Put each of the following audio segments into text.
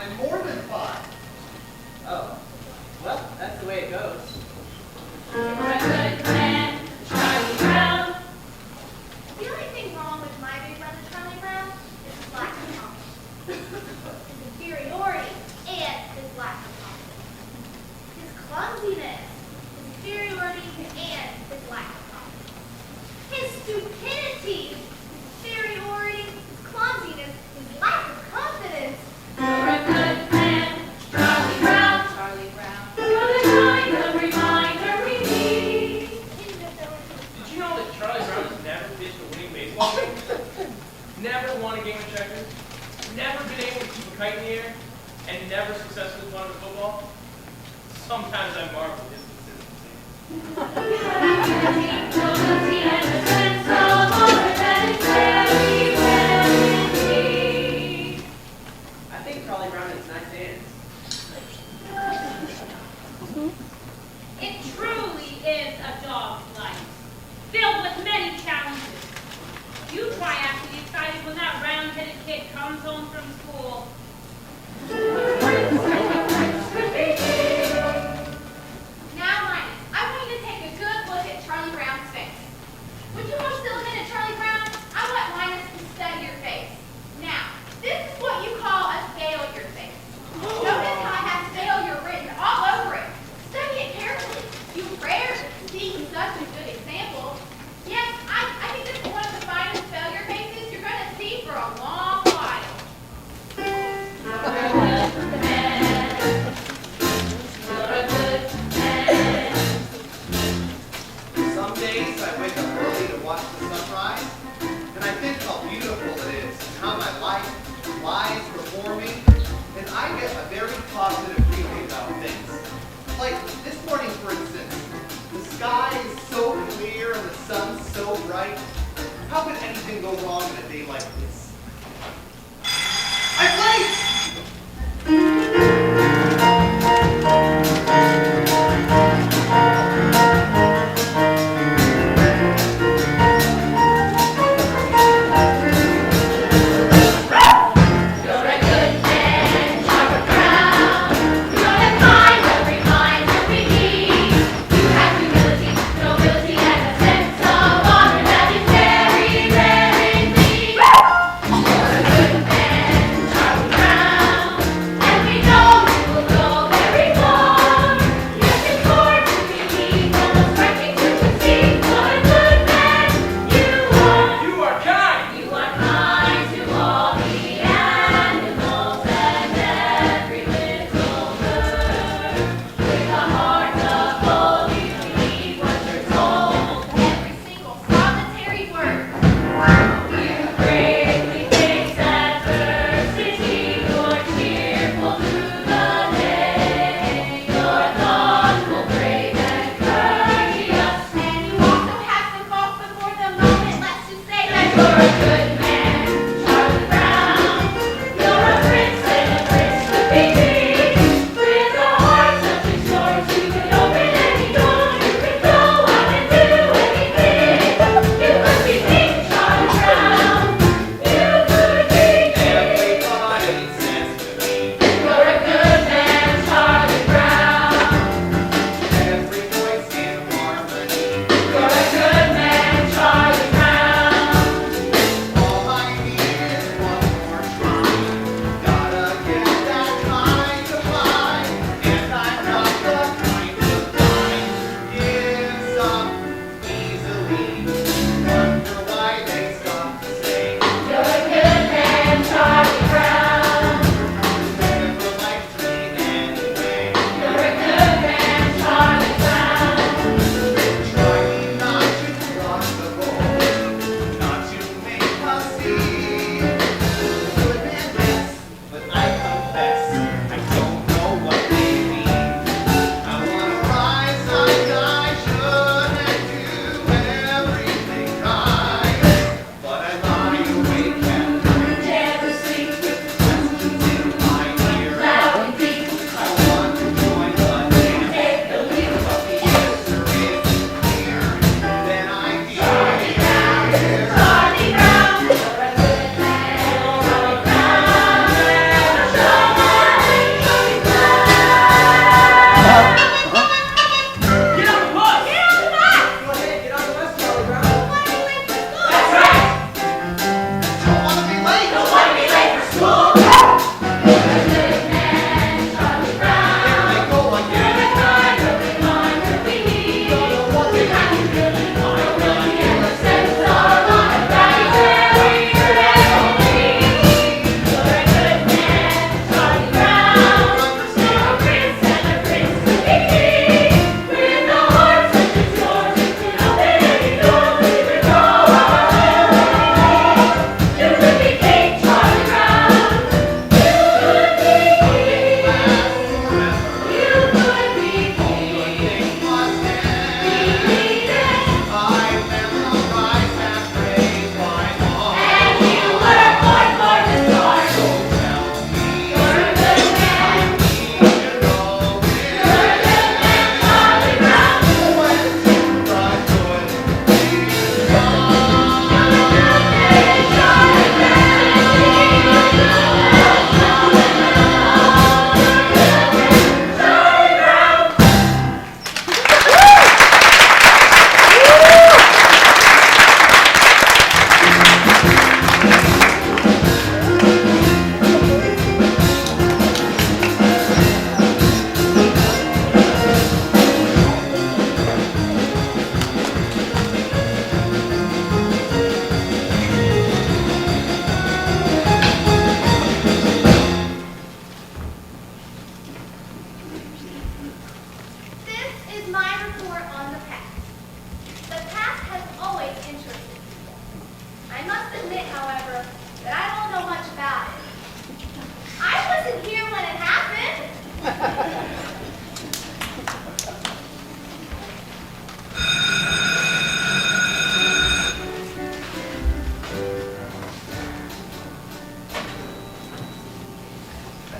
and more than 5. Oh, well, that's the way it goes. You're a good man, Charlie Brown. The only thing wrong with my big brother Charlie Brown is his lack of confidence, his inferiority, and his lack of confidence. His clumsiness, his inferiority, and his lack of confidence. His stupidity, his inferiority, his clumsiness, his lack of confidence. You're a good man, Charlie Brown. Charlie Brown. You're the kind of reminder we need. Did you know that Charlie Brown has never pitched a winning baseball game? Never won a game of checkers? Never been able to keep a kite in the air? And never successfully thrown a football? Sometimes I marvel at his consistency. Loyalty and a sense of honor that is very well indeed. I think Charlie Brown has nice hands. It truly is a dog's life, filled with many challenges. You try acting excited when that round-headed kid comes home from school. Now, Linus, I want you to take a good look at Charlie Brown's face. Would you hold still a minute, Charlie Brown? I want Linus to study your face. Now, this is what you call a failure face. Notice how I have failure written all over it. Study it carefully. You rarely see such a good example. Yes, I think this is one of the finest failure faces you're going to see for a long while. You're a good man. You're a good man. Some days I wake up early to watch the sunrise, and I think how beautiful it is and how my life lies before me, and I get a very positive feeling about things. Like this morning, for instance, the sky is so clear and the sun's so bright. How could anything go wrong in a day like this? I'm late! You're a good man, Charlie Brown. You're the kind of reminder we need. You have humility, nobility, and a sense of honor that is very rare indeed.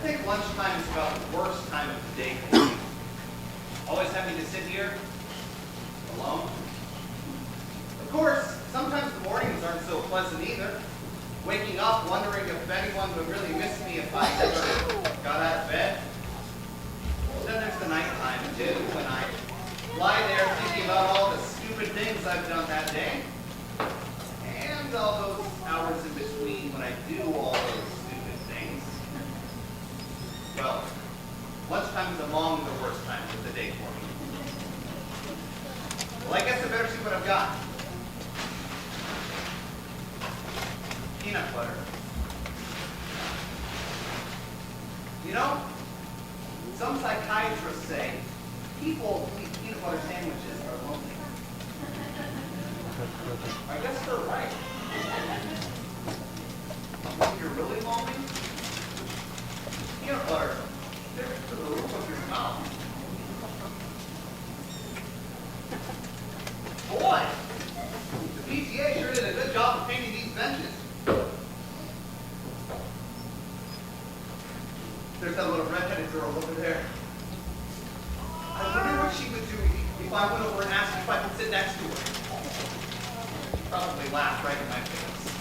think lunchtime is about the worst time of the day for me. Always having to sit here alone. Of course, sometimes the mornings aren't so pleasant either. Waking up wondering if anyone would really miss me if I ever got out of bed. Then there's the nighttime too, when I lie there thinking about all the stupid things I've done that day. And all those hours in between when I do all those stupid things. Well, lunchtime is among the worst times of the day for me. Well, I guess I better see what I've got. Peanut butter. You know, some psychiatrists say people who eat peanut butter sandwiches are lonely. I guess they're right. If you're really lonely, peanut butter sticks to the roof of your mouth. Boy, the PTA sure did a good job of painting these benches. There's that little redheaded girl over there. I wonder what she would do if I went over and asked if I could sit next to her. She'd probably laugh right in my face.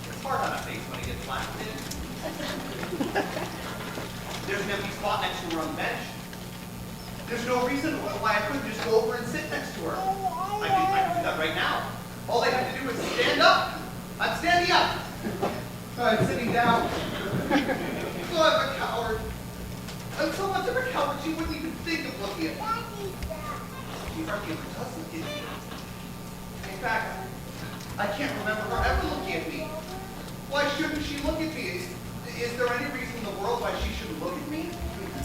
It's hard on a face when it gets laughed in. There's an empty spot next to her on the bench. There's no reason why I couldn't just go over and sit next to her. I can do that right now. All I have to do is stand up. I'm standing up. I'm sitting down. Oh, I'm a coward. I'm so much of a coward she wouldn't even think of looking at me. She hardly ever does look at me. In fact, I can't remember her ever looking at me. Why shouldn't she look at me? Is there any reason in the world why she shouldn't look at me?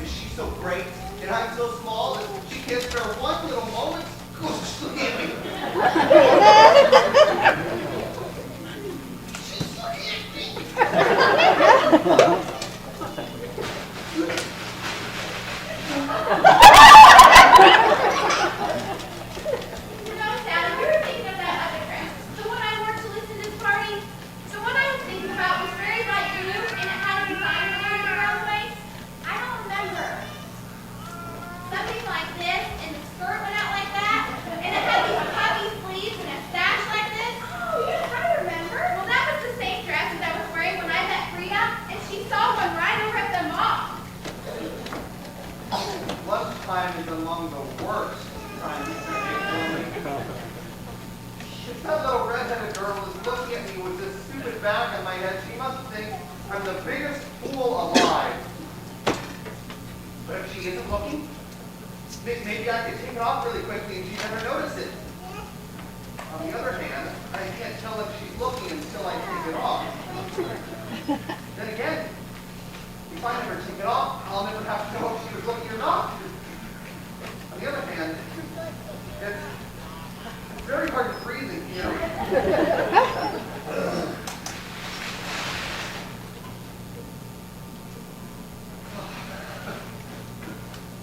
Is she so great and I'm so small that she can't spare one little moment? Go just look at me. She's looking at me. You know, Adam, you were thinking of that other dress. The one I wore to listen to this party. The one I was thinking about was very light blue, and it had a design running around the waist. I don't remember. Something like this, and the skirt went out like that, and it had these puffy sleeves and a sash like this. Oh, yes, I remember. Well, that was the same dress that I was wearing when I met Frida, and she saw one right over at the mall. Lunchtime is among the worst times of the day for me. If that little redheaded girl is looking at me with this stupid bag on my head, she must think I'm the biggest fool alive. But if she isn't looking, maybe I could take it off really quickly and she'd never notice it. On the other hand, I can't tell if she's looking until I take it off. Then again, if I never take it off, I'll never have to know if she was looking or not. On the other hand, it's very hard to breathe in here.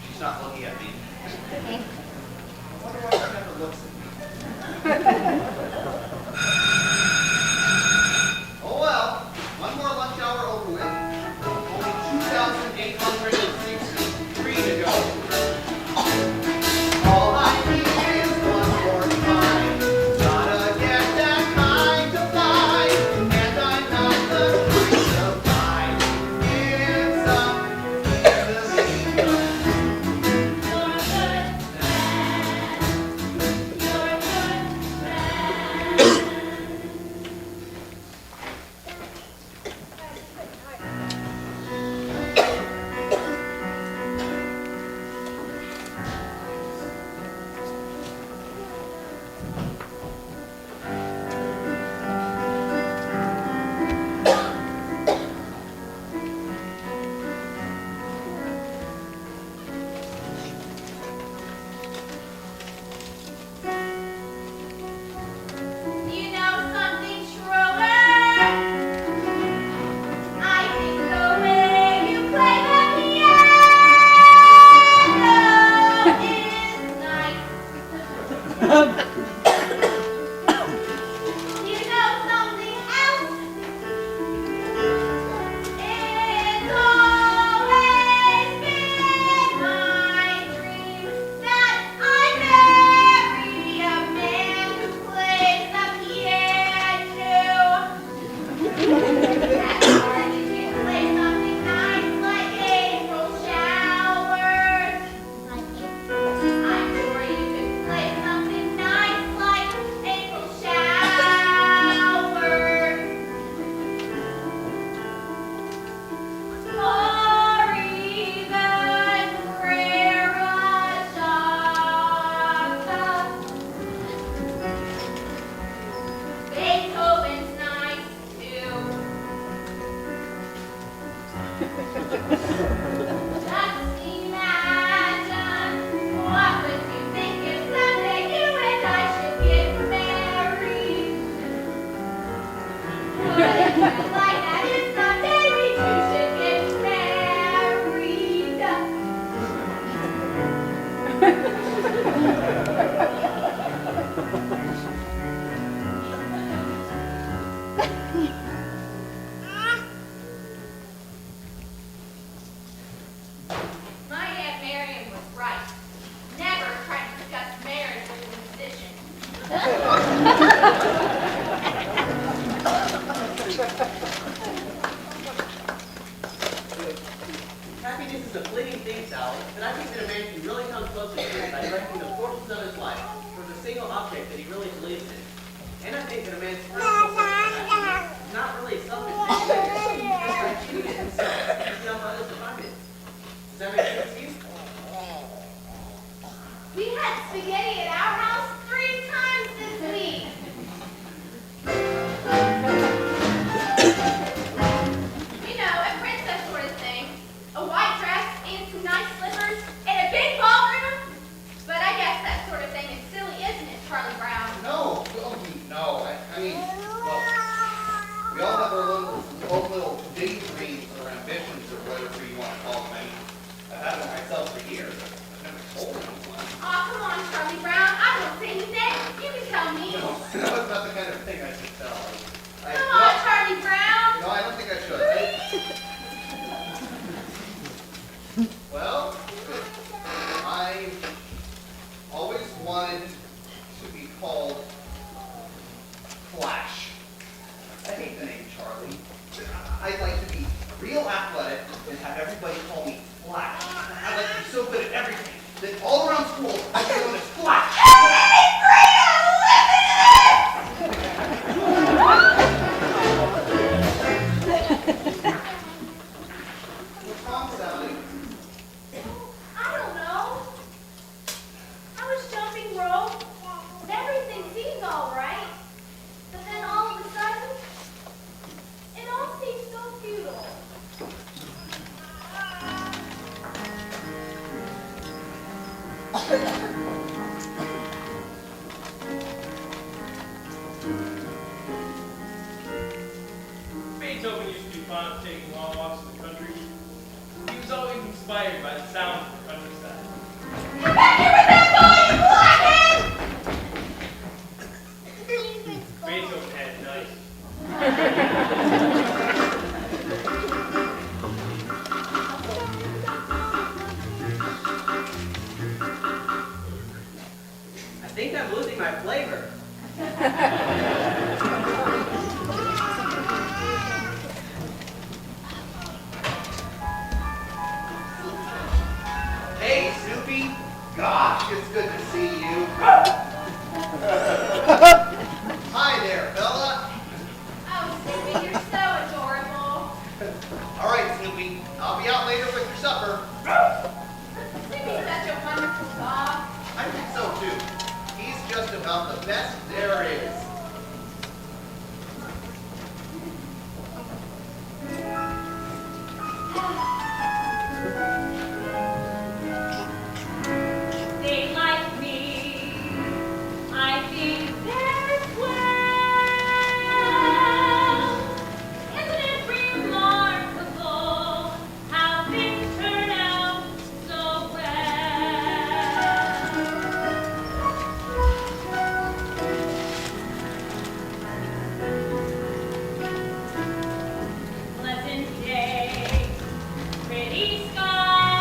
She's not looking at me. I wonder why she never looks at me. Oh well, one more lunch hour over with. Only 2,863 to go. All I need is one more time. Gotta get that kind of life. And I'm not the kind of guy. It's up easily. You're a good man. Just imagine, what would you think if someday you and I should get married? Wouldn't you like that if someday we two should get My Aunt Marion was right. Never try to discuss marriage with a musician. Happiness is a fleeting thing, Sally, and I think that a man can really come close to peace by directing the fortunes of his life towards a single object that he really believes in. And I think that a man's personal satisfaction is not really a selfish thing, just by achieving it himself and using help others to find it. Does that make sense to you? We had spaghetti at our house 3 times this week. You know, a princess sort of thing. A white dress and some nice slippers and a big ballroom. But I guess that sort of thing is silly, isn't it, Charlie Brown? No, no. I mean, well, we all have our own little daydreams or ambitions or whatever you want to call them. I mean, I've had them myself for years. I've never told anyone. Aw, come on, Charlie Brown. I won't say anything. You can tell me. No, it's not the kind of thing I should tell. Come on, Charlie Brown. No, I don't think I should. Well, I always wanted to be called Flash. I hate the name Charlie. I'd like to be real athletic and have everybody call me Flash. I'd like to be so good at everything that all around school I'd be known as Flash. What's wrong, Sally? I don't know. I was jumping rope. Everything seemed all right. But then all of a sudden, it all seemed so futile. Beethoven used to be fond of taking long walks in the country. He was always inspired by the sounds of the countryside. You're back here with that body, Beethoven had nice. I think I'm losing my flavor. Hey, Snoopy. Gosh, it's good to see you. Hi there, fella. Oh, Snoopy, you're so adorable. All right, Snoopy. I'll be out later with your supper. Snoopy's such a wonderful dog. I think so, too. He's just about the best there is. They like me. I think they're swell. Isn't it remarkable how things turn out so well? Pleasant day, pretty skies.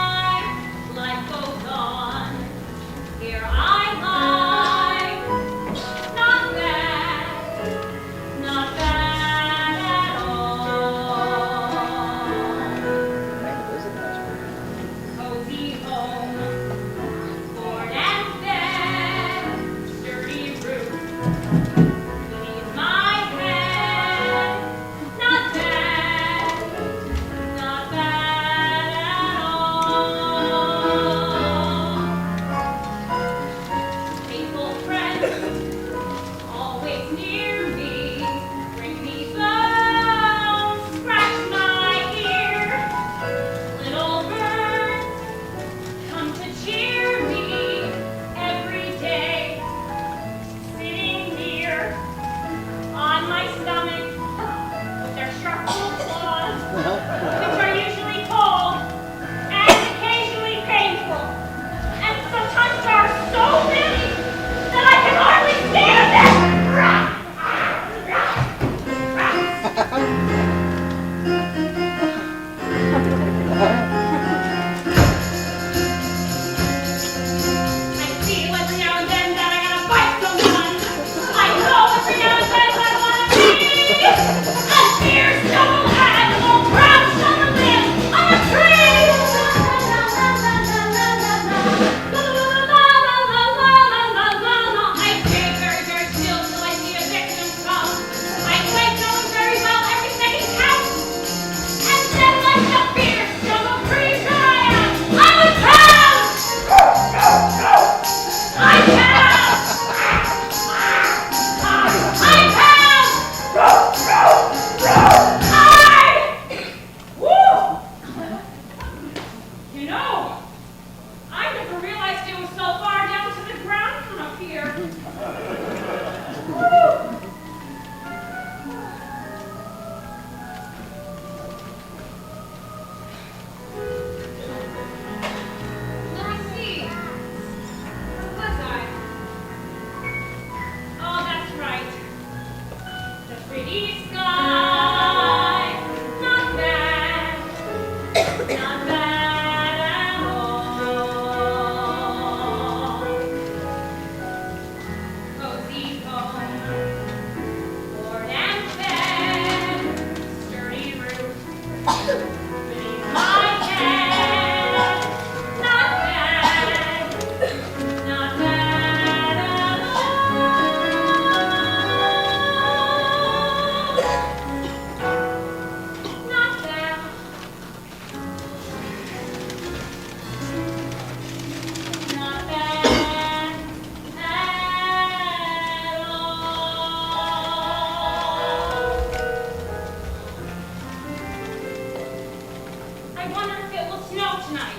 Not bad at all. Cozy home, board and bed, sturdy roof beneath my head. Not bad, not bad at all. Not bad. Not bad at all. I wonder if it will snow tonight.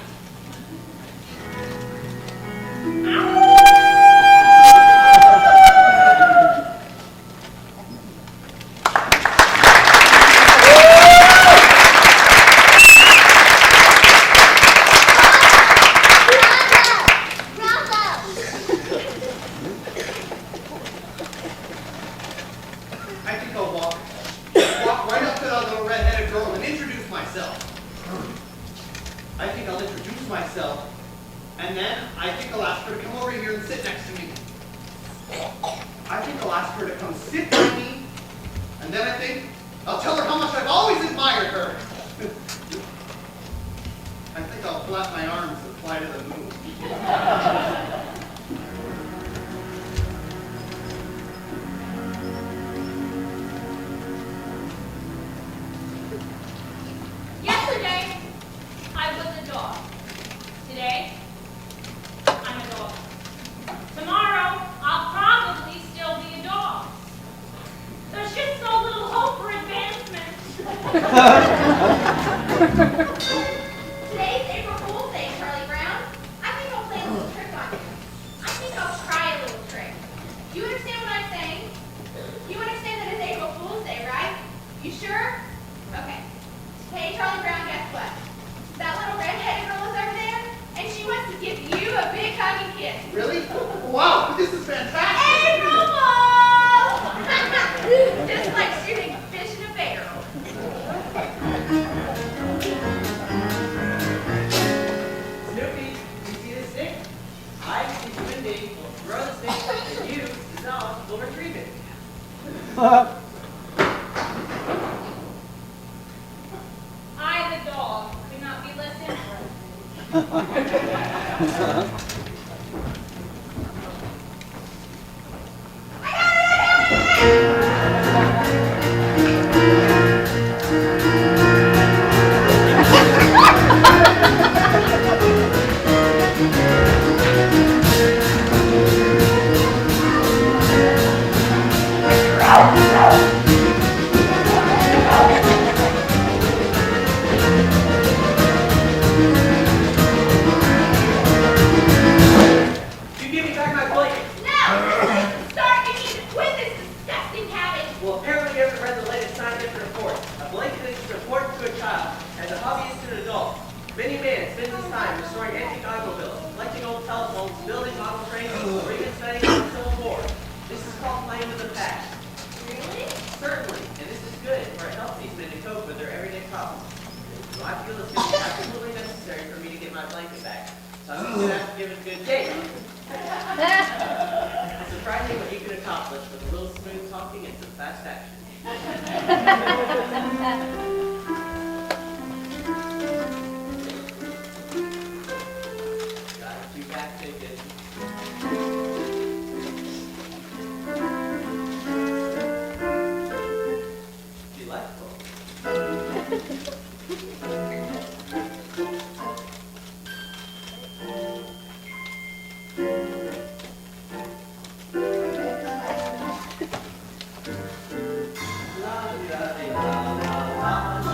I think I'll walk right up to that little red-headed girl and introduce myself. I think I'll introduce myself, and then I think I'll ask her to come over here and sit next to me. I think I'll ask her to come sit by me, and then I think I'll tell her how much I've always admired her. I think I'll flap my arms and fly to the moon. Yesterday, I was a dog. Today, I'm a dog. Tomorrow, I'll probably still be a dog. There's just so little hope for advancement. Today's April Fool's Day, Charlie Brown. I think I'll play a little trick on you. I think I'll try a little trick. Do you understand what I'm saying? You understand that it's April Fool's Day, right? You sure? Okay. Hey, Charlie Brown, guess what? That little red-headed girl is over there, and she wants to give you a big hug and kiss. Really? Wow, this is fantastic! April Fool! Just like shooting a fish in a barrel. Snoopy, you see this stick? I, the human being, will throw the stick, and you, the dog, will retrieve it. I, the dog, could not be less interested. You give me back my blanket. No! Start, you need to quit this disgusting habit. Well, apparently you haven't read the latest scientific report. A blanket is as important to a child as a hobby is to an adult. Many men spend his time restoring antique automobiles, collecting old telephones, building model trains, or even studying the Civil War. This is called playing with the past. Really? Certainly, and this is good, for it helps these men to cope with their everyday problems. So I feel it's going to be absolutely necessary for me to get my blanket back. So I'm going to have to give it a good date. It's surprising what you can accomplish with a little smooth talking and some fast action. Got a few back tickets. Delightful. La, la, la, la, la,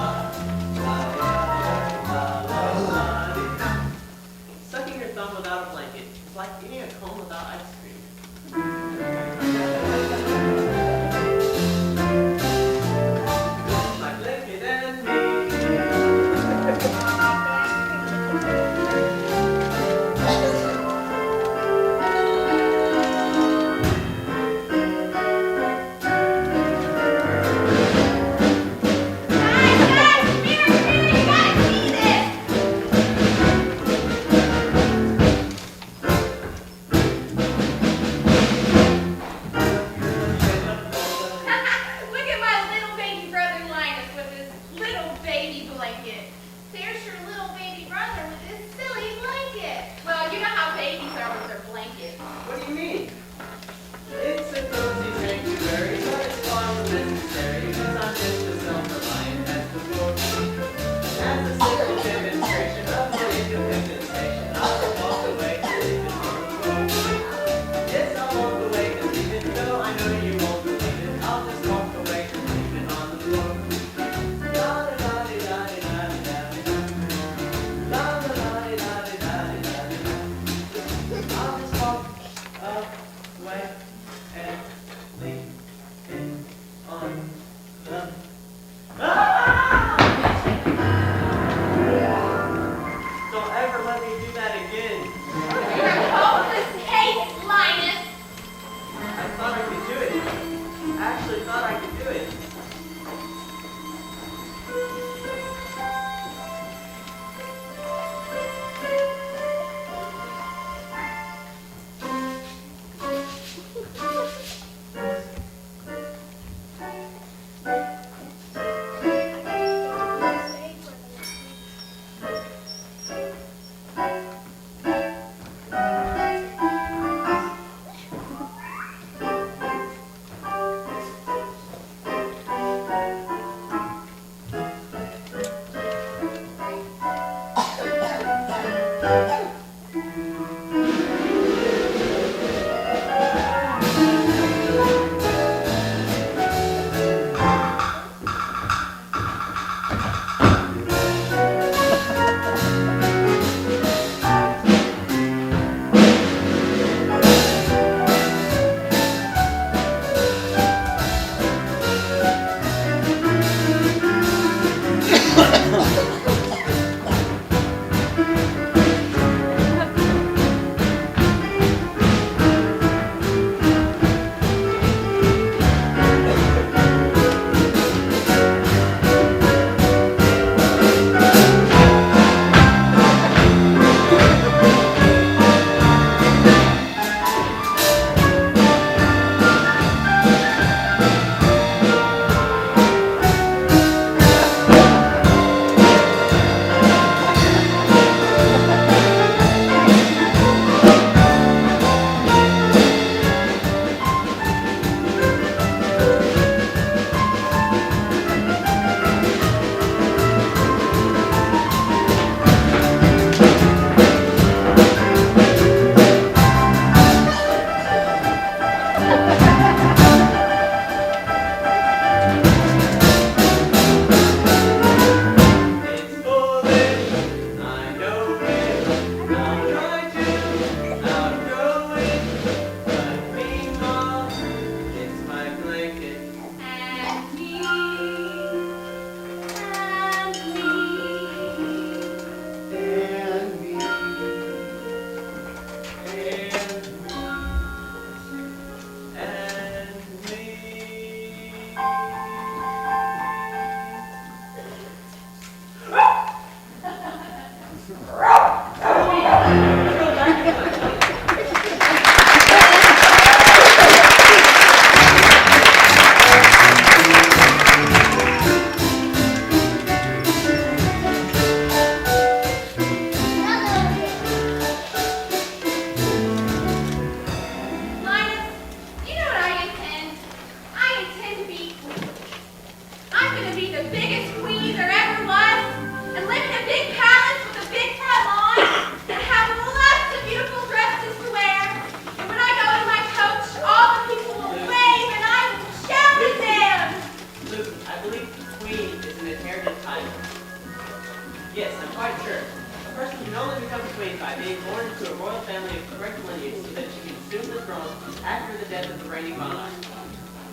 person can only become a queen by being born into a royal family of correct lineage so that she can assume the throne after the death of the reigning monarch.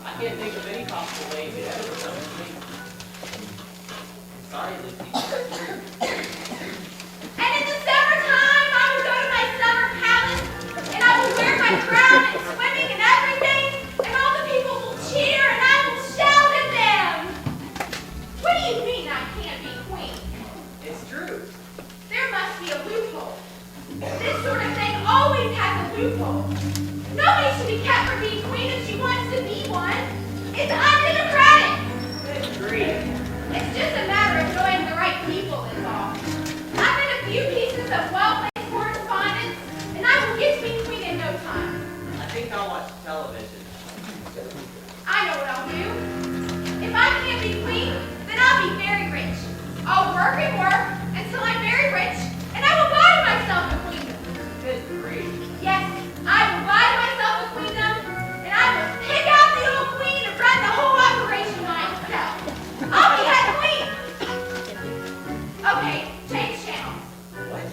I can't think of any possible way to ever become a queen. Sorry, Lucy. And in the summertime, I would go to my summer palace, and I will wear my crown and swimming and everything, and all the people will cheer, and I will shout at them. What do you mean I can't be queen? It's true. There must be a loophole. This sort of thing always has a loophole. Nobody should be kept from being queen if she wants to be one. It's undemocratic. Good grief. It's just a matter of knowing the right people, is all. I've read a few pieces of well-placed correspondence, and I will get to be queen in no time. I think I'll watch television. I know what I'll do. If I can't be queen, then I'll be very rich. I'll work and work until I'm very rich, and I will buy myself a queendom. Good grief. Yes, I will buy myself a queendom, and I will pick out the old queen and run the whole operation myself. I'll be that queen. Okay, change channels. What?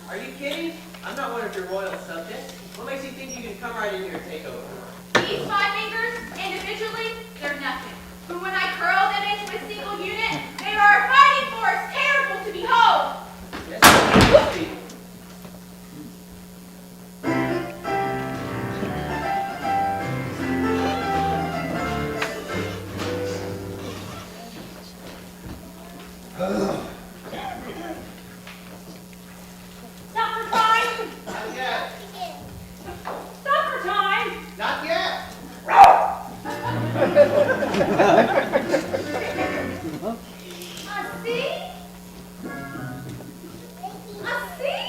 Are you kidding? I'm not one of your royal subjects. What makes you think you can come right in here and take over? These 5 fingers, individually, they're nothing. But when I curl them into a single unit, they are a fighting force terrible to behold. Yes, Lucy. Supper time! Not yet. Supper time! Not yet. See? See?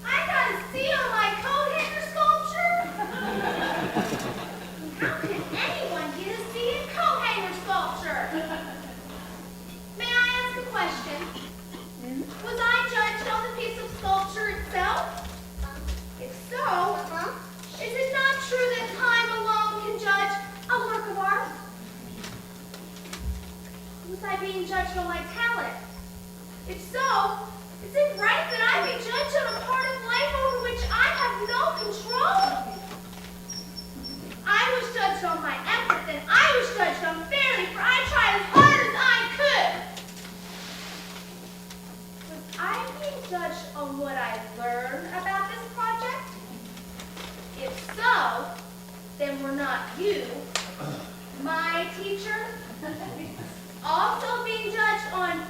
I got a C on my coat hanger sculpture. How can anyone get a C in coat hanger sculpture? May I ask a question? Was I judged on the piece of sculpture itself? If so, is it not true that time alone can judge a work of art? Was I being judged on my talent? If so, is it right that I be judged on a part of life over which I have no control? I was judged on my effort, and I was judged unfairly, for I tried as hard as I could. Was I being judged on what I learned about this project? If so, then were not you, my teacher, also being judged on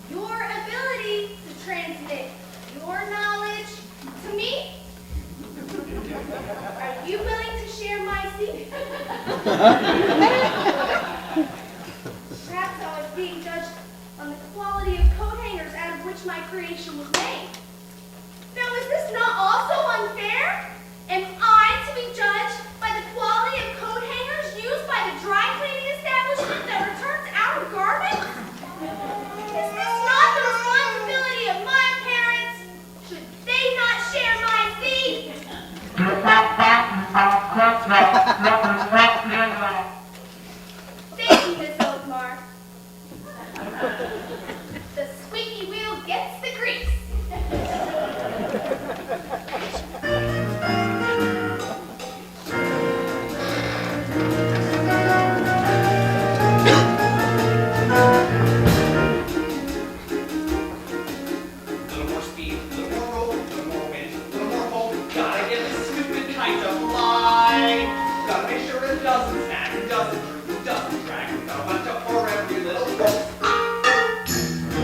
your ability to transmit your knowledge to me? Are you willing to share my secret? Perhaps I was being judged on the quality of coat hangers out of which my creation was made. Now, is this not also unfair? Am I to be judged by the quality of coat hangers used by the dry cleaning establishment that returns our garments? Is this not the responsibility of my parents? Should they not share my seed? Thank you, Miss Oakmar. The squeaky wheel gets the grease. Little more speed, little more roll, little more wind, little more hold. Gotta get this stupid kite to fly. Gotta make sure it doesn't snag, it doesn't droop, doesn't drag. Gotta watch out for every little roll.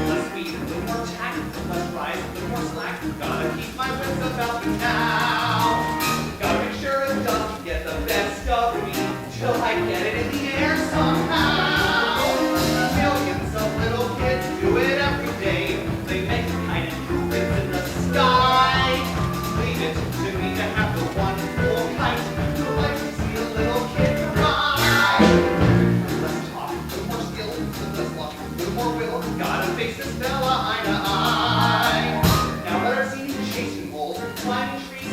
Less speed, a little more tack, less rise, a little more slack. Gotta keep my wits about me now. Gotta make sure it doesn't get the best of me till I get it in the air somehow. Millions of little kids do it every day. They make tiny improvements in the sky. Leave it to me to have the one full kite. So like to see a little kid fly. Less talk, a little more skill, a little less luck, a little more will. Gotta face this fella eye to eye. Now that I've seen him chasing moles, climbing trees,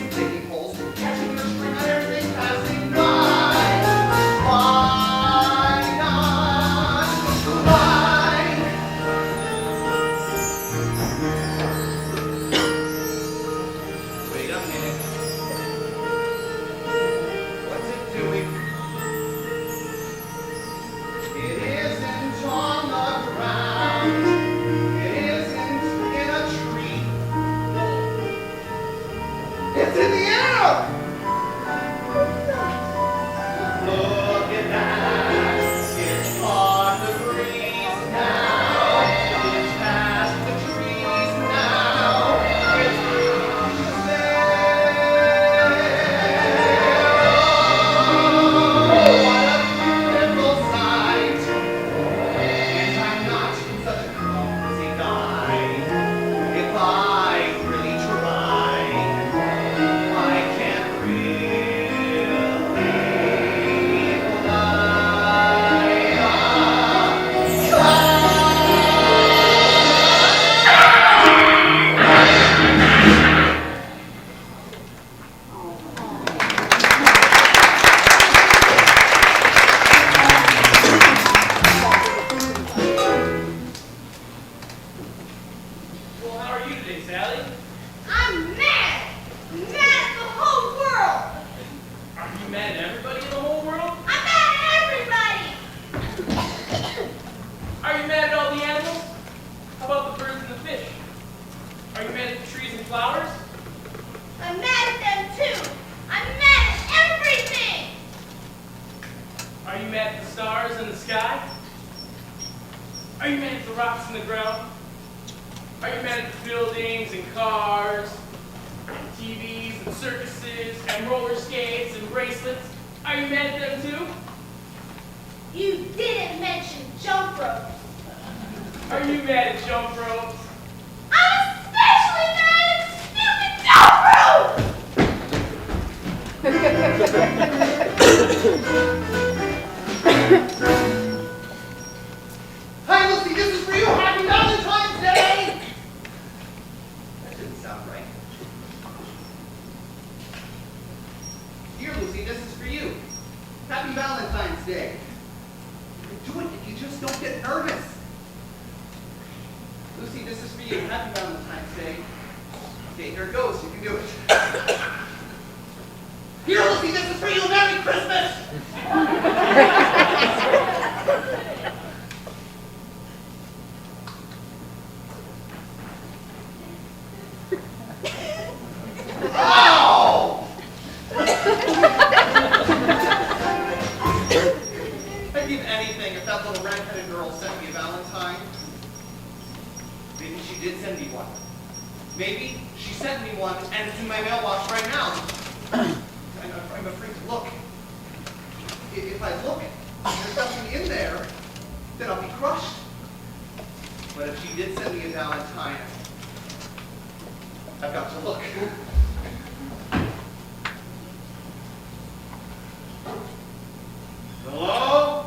Well, how are you today, Sally? I'm mad! Mad at the whole world! Are you mad at everybody in the whole world? I'm mad at everybody! Are you mad at all the animals? How about the birds and the fish? Are you mad at the trees and flowers? I'm mad at them too! I'm mad at everything! Are you mad at the stars in the sky? Are you mad at the rocks in the ground? Are you mad at the buildings and cars, and TVs and circuses and roller skates and bracelets? Are you mad at them too? You didn't mention jump rope. Are you mad at jump ropes? I'm especially mad at stupid jump rope! Hi, Lucy, this is for you. Happy Valentine's Day! That didn't sound right. Here, Lucy, this is for you. Happy Valentine's Day. You can do it if you just don't get nervous. Lucy, this is for you. Happy Valentine's Day. Okay, here it goes. You can do it. Here, Lucy, this is for you. Merry Christmas! Ow! I'd give anything if that little red-headed girl sent me a Valentine. Maybe she did send me one. Maybe she sent me one and it's in my mailbox right now. I'm afraid to look. If I look and there's nothing in there, then I'll be crushed. But if she did send me a Valentine, I've got to look. Hello?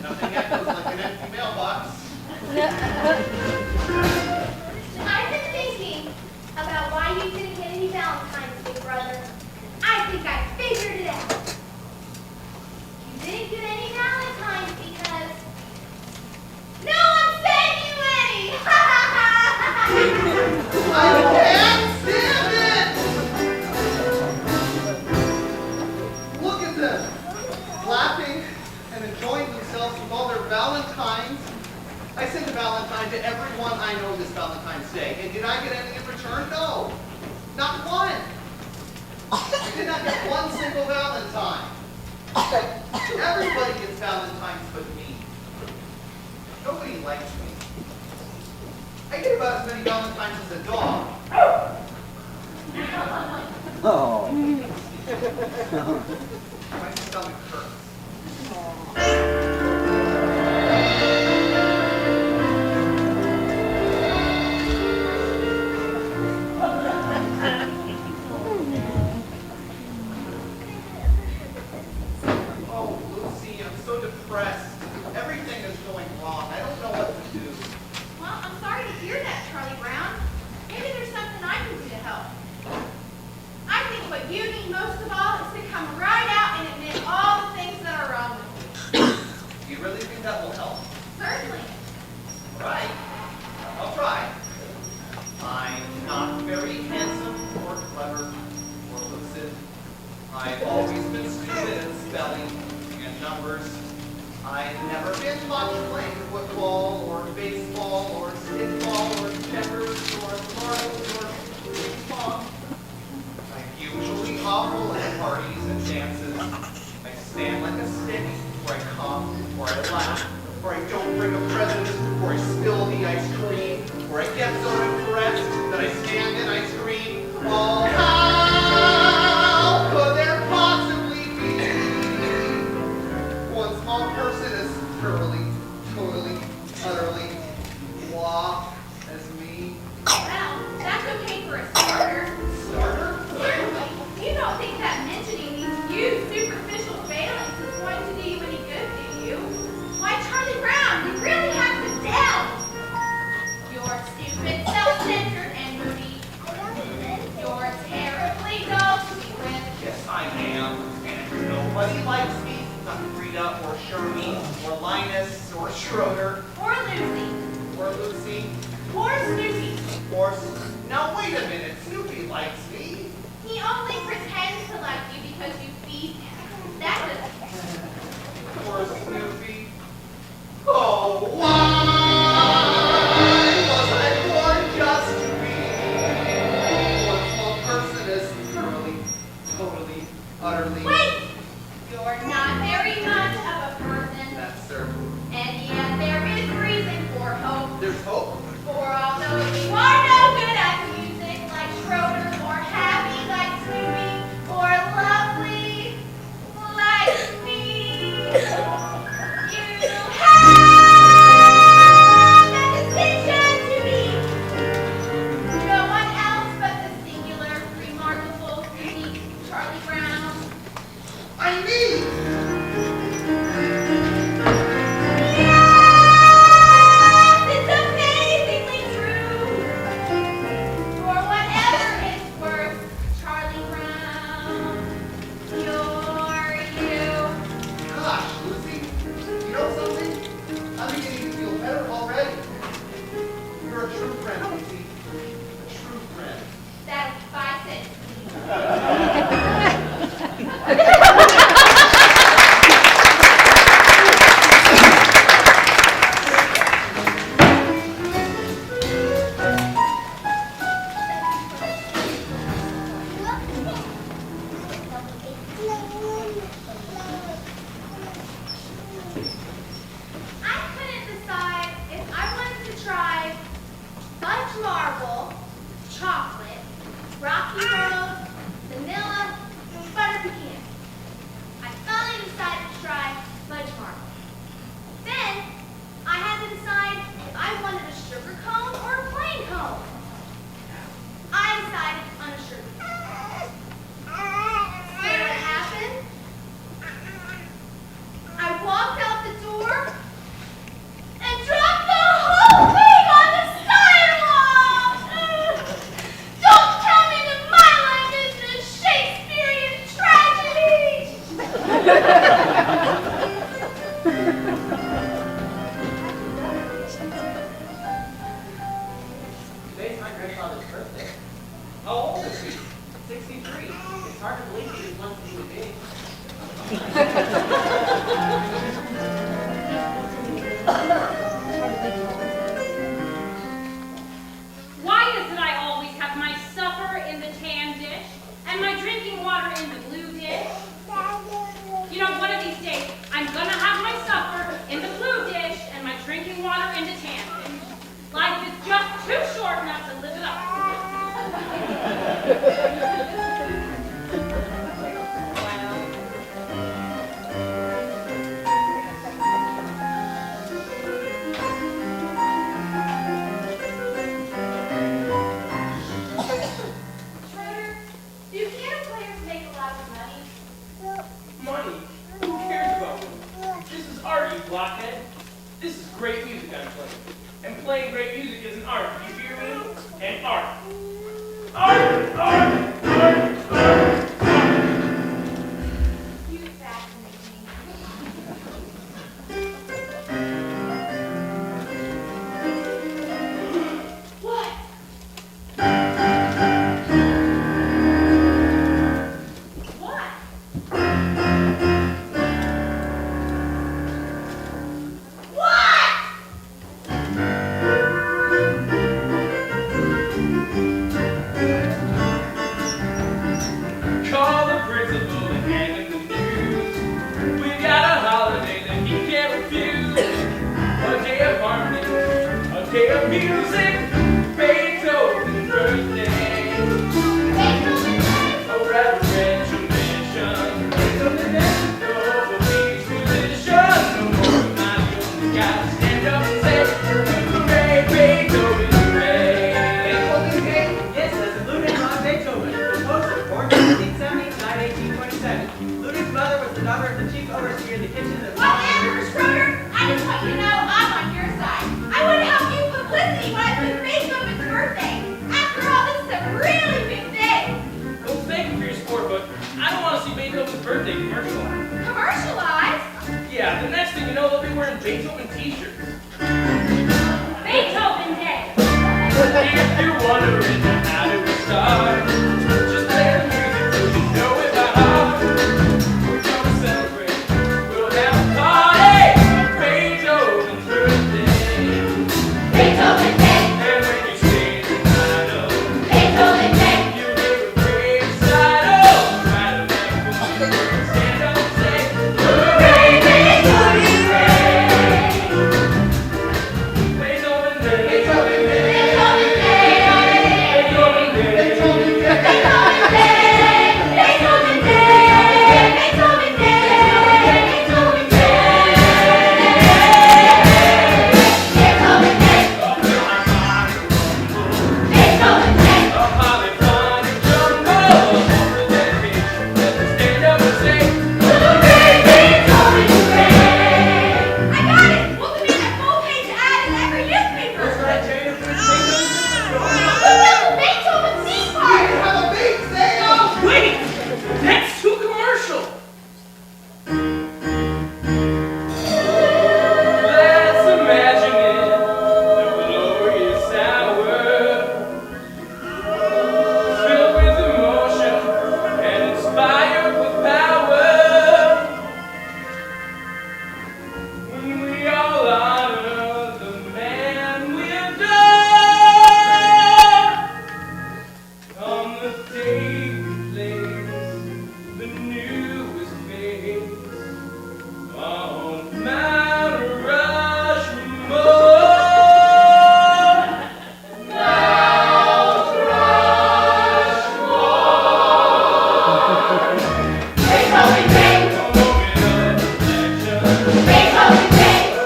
Nothing echoes like an empty mailbox. I've been thinking about why you didn't get any Valentine's, big brother. I think I figured it out. You didn't get any Valentines because no one sent you any! I can't stand it! Look at them, laughing and enjoying themselves with all their Valentines. I sent a Valentine to everyone I know this Valentine's Day. And did I get any in return? No. Not one. I did not get one single Valentine. Everybody gets Valentines but me. Nobody likes me. I get about as many Valentines as a dog. Oh. My stomach hurts. Oh, Lucy, I'm so depressed. Everything is going wrong. I don't know what to do. Well, I'm sorry to hear that, Charlie Brown. Maybe there's something I can do to help. I think what you need most of all is to come right out and admit all the things that are wrong with you. Do you really think that will help? Certainly. All right. I'll try. I'm not very handsome or clever or lucid. I've always been stupid at spelling and numbers. I've never been much playing football or baseball or stickball or checkers or marbles or ping pong. I'm usually awful at parties and dances. I stand like a stick, or I cough, or I laugh, or I don't bring a present, or I spill the ice cream, or I get so impressed that I stand and I scream, oh, how could there possibly be one small person as thoroughly, totally, utterly, blah as me? Well, that's okay for a starter. Starter? Certainly. You don't think that mentioning these huge superficial failings is going to do you any good, do you? Why, Charlie Brown, you really have to down. You're stupid, self-centered, and moody. You're terribly dull to be with. Yes, I am. And if nobody likes me, I'm Frida or Shermie, or Linus, or Schroeder, Or Lucy. or Lucy, Or Snoopy. or... Now wait a minute, Snoopy likes me. He only pretends to like you because you feed him. That doesn't Or Snoopy. Oh, why was I born just to be one small person as thoroughly, totally, utterly... Wait! You're not very much of a person. That's certain. And yet there is reason for hope. There's hope. For although you are no good at music like Schroeder, or happy like Snoopy, or lovely like me, you have the distinction to be no one else but the singular, remarkable, unique Charlie Brown. I need. It's amazingly true. For whatever it's worth, Charlie Brown, you're you. Gosh, Lucy, you know something? I'm beginning to feel better already. You're a true friend, Lucy. A true friend. That's 5 cents. I couldn't decide if I wanted to try fudge marble, chocolate, rocky road, vanilla, butter pecan. I finally decided to try fudge marble. Then I had to decide if I wanted a sugar cone or a plain cone. I decided on a sugar cone. So what happened? I walked out the door and dropped the whole thing on the sidewalk! Don't come into my life, it's a Shakespearean tragedy! Today's my grandfather's birthday. How old is he? 63. It's hard to believe he was once a human being. Why is it I always have my supper in the tan dish and my drinking water in the blue dish? You know, one of these days, I'm gonna have my supper in the blue dish and my drinking water in the tan dish. Life is just too short not to live it up. Schroeder, do piano players make a lot of money? Money? Who cares about money? This is art, you blockhead. This is great music I'm playing. And playing great music is an art. You hear me? An art. Art! Art! Art! Art! You fascinate me. What? What? What? Call the principal and hand him the news. We got a holiday that he can't refuse. A day of harmony, a day of music. Beethoven's birthday. A reverential mission. Beethoven and no police musician. No more Mario. We gotta stand up and say, hooray, Beethoven, hooray. Beethoven Day? Yes, that's a Ludwig von Beethoven, composer, born 1770, died 1827. Ludwig's mother was the daughter of the chief overseer in the kitchen of the Whatever, Schroeder. I just want you to know I'm on your side. I would help you publicity when I put next thing you know, they'll be wearing Beethoven t-shirts. Beethoven Day. If you're wondering how did we start, just play the music till you know it by heart. We're gonna celebrate, we'll have a party, Beethoven's birthday. Beethoven Day, And when you say the night of, Beethoven Day, you hear a great recital. Right of that, stand up and say, hooray, Beethoven Day. Beethoven Day. Beethoven Day, Beethoven Day. Beethoven Day, Beethoven Day, Beethoven Day, Beethoven Day, Beethoven Day, Beethoven Day. A polyphonic jumble for dedication. Let's stand up and say, Hooray, Beethoven, hooray! I got it! We'll demand a full-page ad in every newspaper. Look at the Beethoven theme park! Have a big sale! wait, that's too commercial. Let's imagine it, the glorious hour, filled with emotion and inspired with power. When we all honor the man we adore, on the day we place the newest face on Mount Rushmore. Beethoven Day, A moment of reflection, Beethoven Day,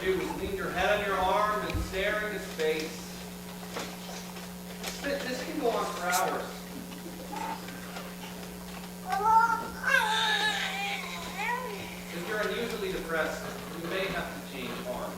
do is lean your head on your arm and stare into space. This can go on for hours. If you're unusually depressed, you may have to change arms.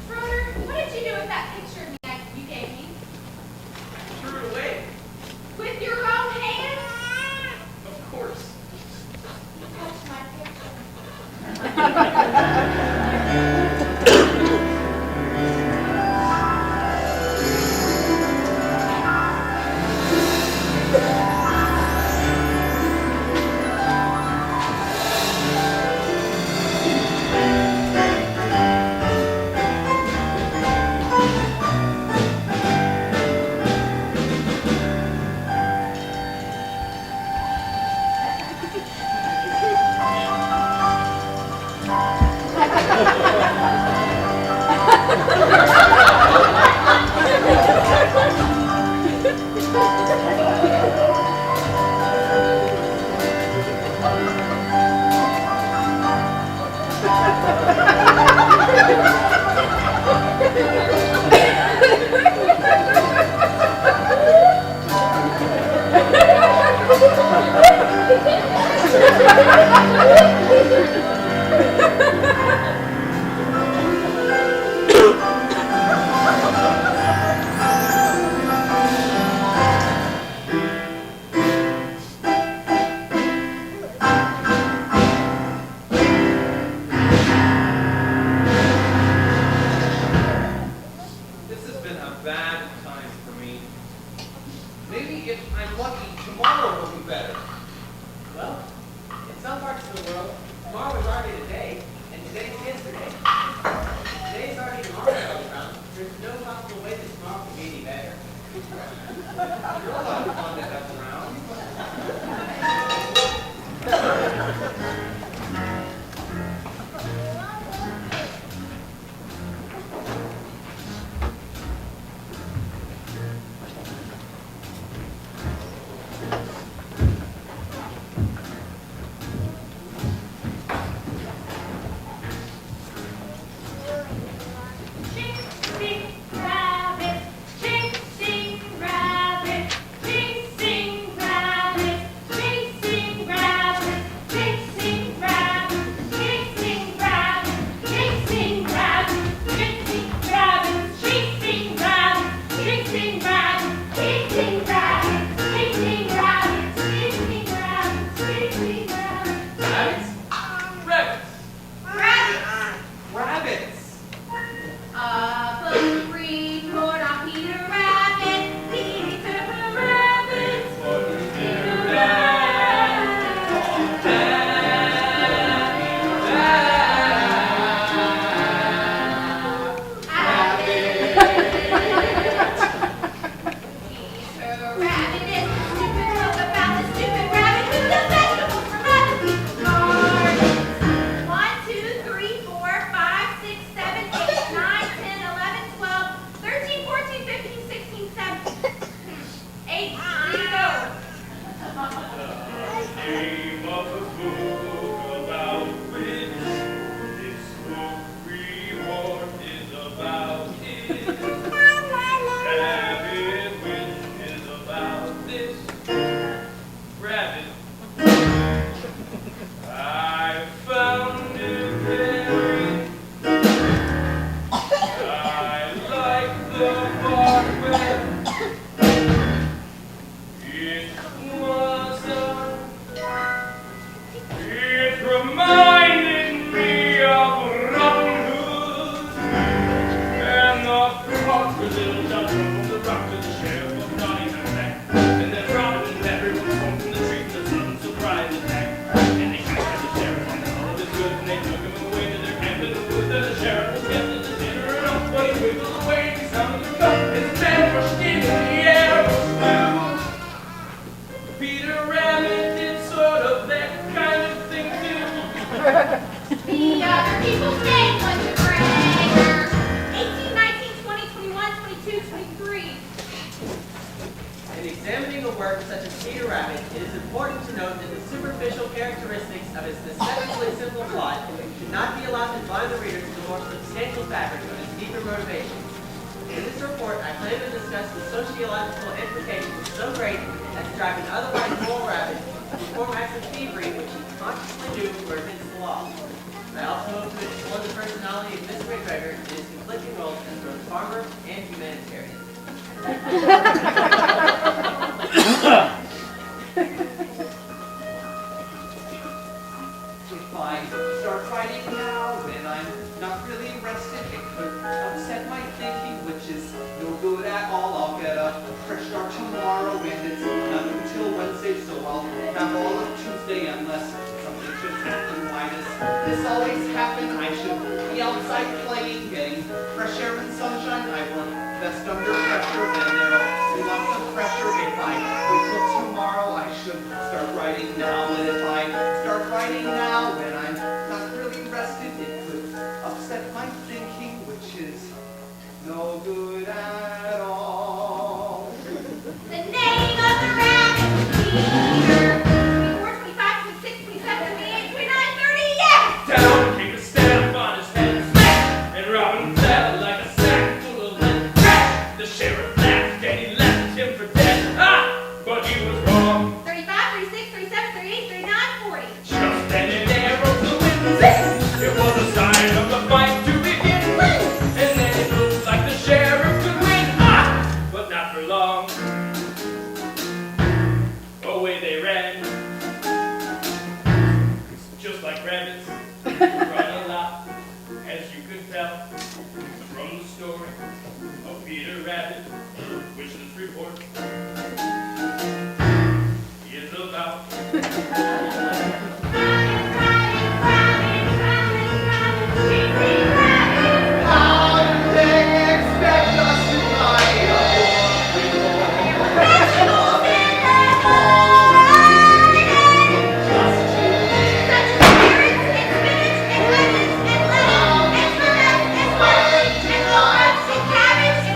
Schroeder, what did you do with that picture you gave me? Threw it away. With your own hands? Of course. Touch my picture. This has been a bad time for me. Maybe if I'm lucky, tomorrow will be better. Well, in some parts of the world, tomorrow is already today, and today's yesterday. Today's already tomorrow, Charlie Brown. There's no possible way that tomorrow can be any better. You're a lot of fun to have around. Chasing rabbit, chasing rabbit, chasing rabbit, chasing rabbit, chasing rabbit, chasing rabbit, chasing rabbit, chasing rabbit, chasing rabbit, chasing rabbit, chasing rabbit, chasing rabbit, chasing rabbit, chasing rabbit. Rabbits? Rabbits. Rabbits. Rabbits! Up a tree, Lord, I'll Peter Rabbit. Peter Rabbit. Peter Peter Rabbit is the stupid book about the stupid rabbit who does vegetables for other people's gardens. 1, 2, 3, 4, 5, 6, 7, 8, 9, 10, 11, 12, 13, 14, 15, 16, 17. 8. There you go. Name of a book about which this book reward is about it. Rabbit, which is about this rabbit. I found it very. I like the part where it was a The other people's name was McGregor. 18, 19, 20, 21, 22, 23. In examining a work such as Peter Rabbit, it is important to note that the superficial characteristics of its aesthetically simple plot should not be allowed to blind the reader to the more substantial fabric of its deeper motivations. In this report, I plan to discuss the sociological implications so great as to drive an otherwise moral rabbit to perform acts of thievery which he consciously do to work against the law. I also hope to explore the personality of Mr. McGregor and his conflicting roles as both farmer and humanitarian. If I start fighting now when I'm not really rested, it could upset my thinking, which is no good at all. I'll get a fresh start tomorrow, and it's not until Wednesday, so I'll have all of Tuesday unless something should happen. Why does this always happen? I should be outside playing, getting fresh air and sunshine. I work best under pressure, and there'll be lots of pressure. If I wait till tomorrow, I should start writing now. And if I start writing now when I'm not really rested, it could upset my thinking, which is no good at all. The name of the rabbit was Peter. 24, 25, 26, 27, 28, 29, 30, yes! Down came the staff on his head, smack, and Robin fell like a sack full of lead. Crack! The sheriff laughed and he left him for dead. Ah! But he was wrong. 35, 36, 37, 38, 39, 40. Just then an arrow flew in. It was a sign of the fight to begin. And then it looked like the sheriff could win. Ah! But not for long. Away they ran. Just like rabbits. Run a lot. As you could tell from the story of Peter Rabbit, which this report is about. How did they expect us to fight a war Cabbage,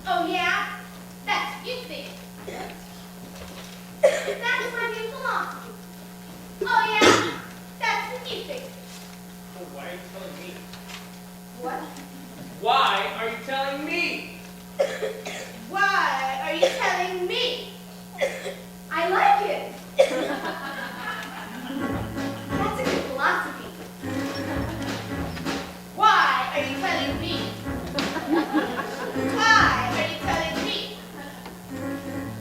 Oh yeah? That's you think. That's my new philosophy. Oh yeah? That's what you think. Well, why are you telling me? What? Why are you telling me? Why are you telling me? I like it. That's a good philosophy. Why are you telling me? Why are you telling me?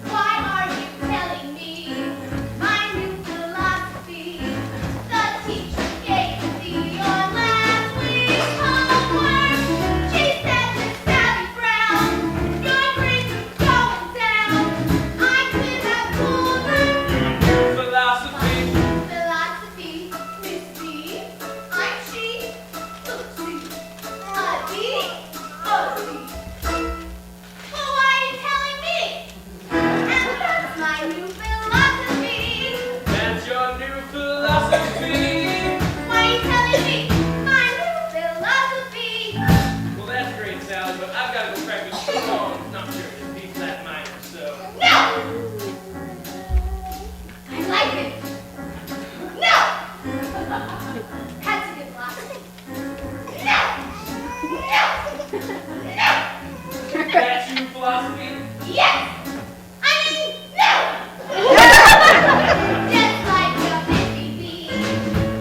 Why are you telling me my new philosophy? The teacher gave me on last week's homework. She said, Miss Sally Brown, your grades are going down. I could have told her. Philosophy. Philosophy, Miss B. I'm she. Look, see. A D. O D. Well, why are you telling me? And that's my new philosophy. That's your new philosophy. Why are you telling me? My new philosophy. Well, that's great, Sally, but I've got to go practice song. Not sure if it's B flat minor, so. No! I like it. No! That's a good philosophy. No! No! No! That's your philosophy? Yes! I mean, no! Just like a busy bee,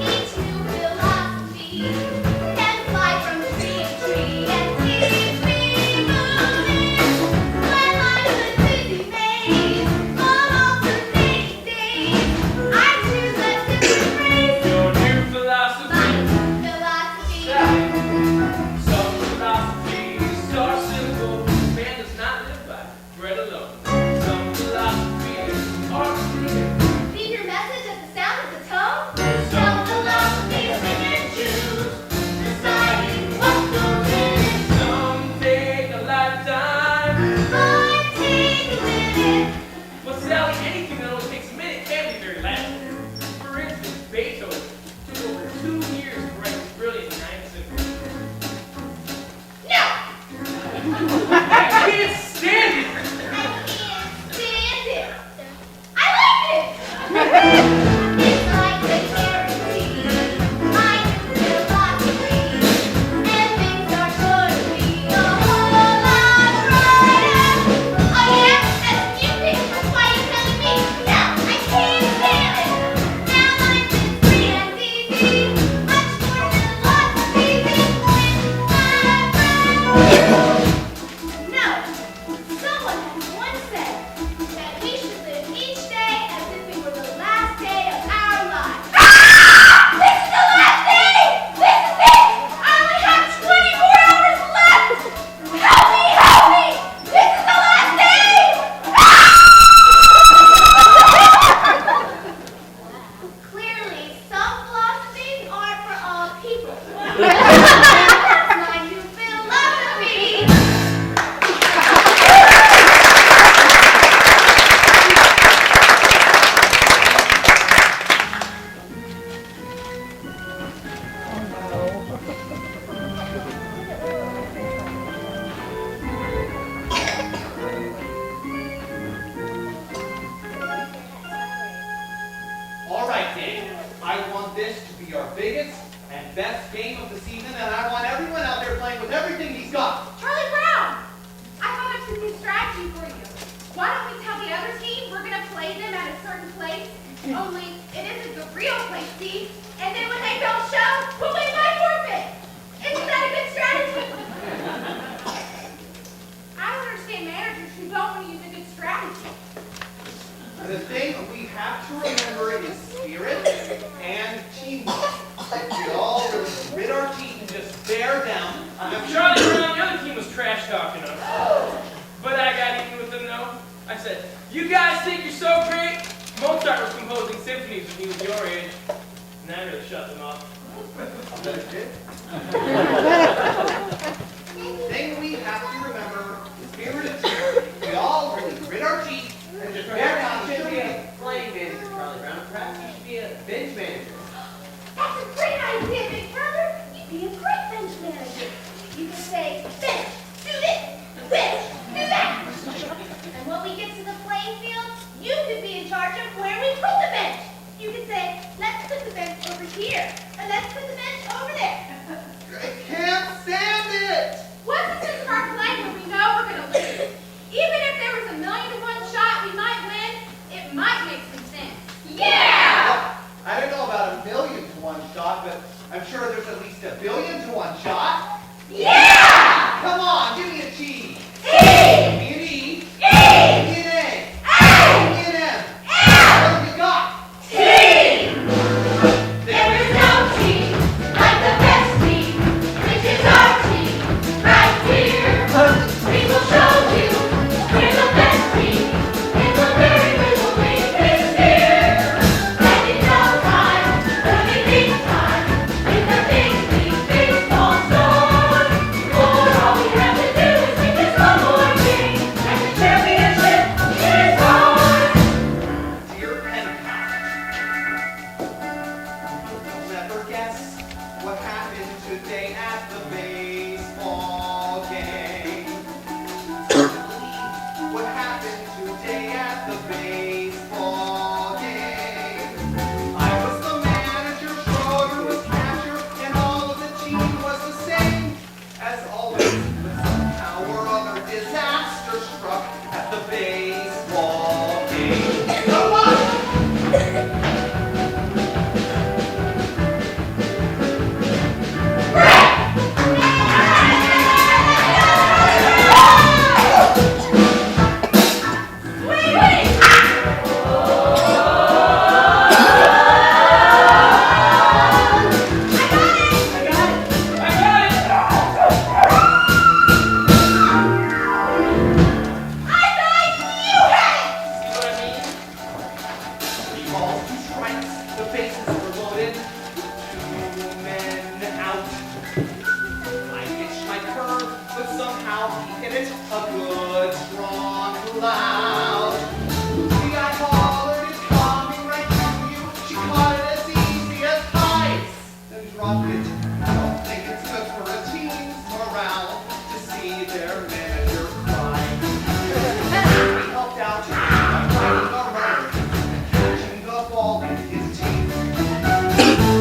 each new philosophy can fly from tree to tree and keep me moving. When I'm a busy maze on alternating days, I choose a different phrase. Your new philosophy. My philosophy. Sally. Some philosophies are simple. Man does not live by bread alone. Some philosophies are clear. Leave your message at the sound of the tone. Some philosophies we can choose, deciding what goes in. Some take a lifetime. Mine take a minute. But Sally, anything that only takes a minute can't be very lasting. For instance, Beethoven took over 2 years to write his brilliant Ninth Symphony. No! I can't stand it! I can't stand it. I like it. It's like a guarantee. My new philosophy. And things are going to be a whole lot brighter. Oh yeah? That's music. Why are you telling me? No, I can't stand it. Now life is free and easy. Much more than lots of easy. No. Someone has once said that we should live each day as if it were the last day of our lives. This is the last day! This is it! I only have 24 hours left! Help me! Help me! This is the last day! Clearly, some philosophies aren't for all people. That's my new philosophy! All right, Dave. I want this to be our biggest and best game of the season, and I want everyone out there playing with everything he's got. Charlie Brown! I thought of some new strategy for you. Why don't we tell the other team we're going to play them at a certain place, only it isn't the real place, see? And then when they don't show, we'll win by forfeit. Isn't that a good strategy? I don't understand managers who don't want to use a good strategy. The thing we have to remember is spirit and teamwork. We all really grit our teeth and just bear down. Charlie Brown, the other team was trash talking us. But I got even with them, though. I said, you guys think you're so great? Mozart was composing symphonies when he was your age. And that really shut them up. I'll bet it did. The thing we have to remember is spirit and teamwork. We all really grit our teeth and just bear down. Perhaps you should be a playing manager, Charlie Brown. Perhaps you should be a bench manager. That's a great idea, Big Brother. You'd be a great bench manager. You could say, bench, do this, bench, do that. say, let's put the bench over here, and let's put the bench over there. I can't stand it! What's the sense of our playing when we know we're going to lose? Even if there was 1,000,000 to 1 shot we might win, it might make some sense. Yeah! I don't know about 1,000,000 to 1 shot, but I'm sure there's at least 1,000,000,000 to 1 shot. Yeah! Come on, give me a T. E! Give me an E. Give me an A. Give me an M. What have you got? Team! There is no team like the best team, which is our team right here. We will show you we're the best team in the very little league this year. And in no time, we'll be big time in the big league baseball store. For all we have to do is win just one more game, and the championship is ours. Dear pen pal, you'll never guess what happened today at the baseball game. What happened today at the baseball game? I was the manager, Schroeder was catcher, and all of the team was the same as always. But some power other disaster struck at the baseball game. So what? I got it! See what I mean? 3 balls, 2 strikes, the bases were loaded, 2 men out. I pitched my curve, but somehow he hit it a good, strong, loud. The eye hollered, it's coming right to you. She caught it as easy as ice, then dropped it. I don't think it's good for a team's morale to see their manager cry. We helped out by fighting a runner and catching the ball in his teeth.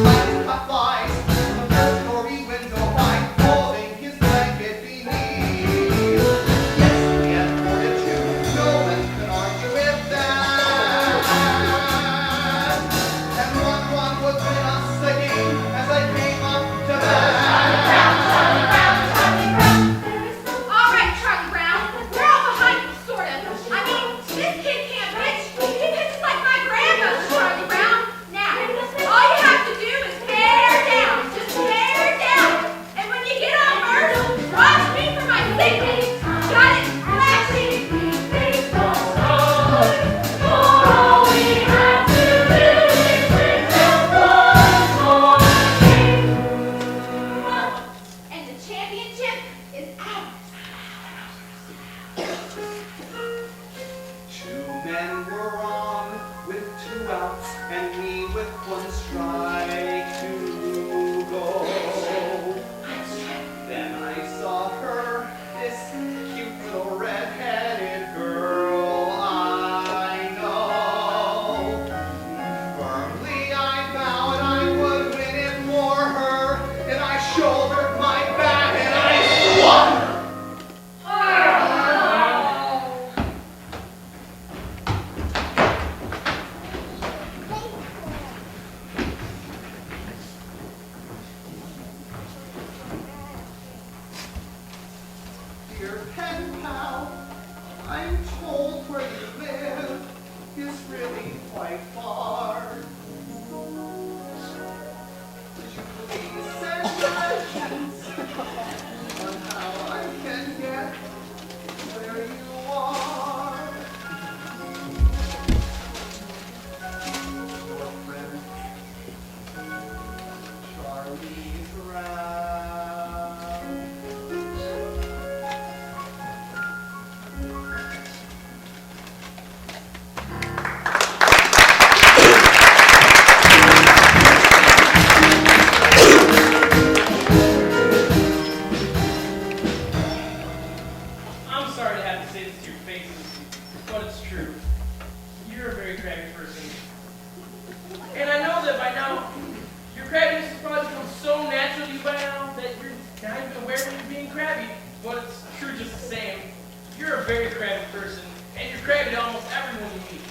Fighting cut flies from the third-story window by holding his blanket beneath. Yes, we had 4-2. No one can argue with that. And 1-1 would win us the game as I came up to bat. All right, Charlie Brown, we're all behind you, sort of. I mean, this kid can't pitch. He pitches like my grandmother, Charlie Brown. Now, all you have to do is bear down, just bear down. And when you get on first, watch me for my signal. Got it? Flashy. All we have to do is win just one more game. And the championship is ours. 2 men were on with 2 outs and me with 1 strike to go. Then I saw her, this cute little red-headed girl I know. Firmly I vowed I would win it for her, and I shouldered my bat and I swung. Dear pen pal, I'm told where you live is really quite far. Would you please send directions on how I can get where you are? Your friend, Charlie Brown. I'm sorry to have to say this to your faces, but it's true. You're a very crabby person. And I know that by now, your crabbiness has probably become so natural to you by now that you're not even aware when you're being crabby. But it's true just the same. You're a very crabby person, and you're crabby to almost everyone you meet.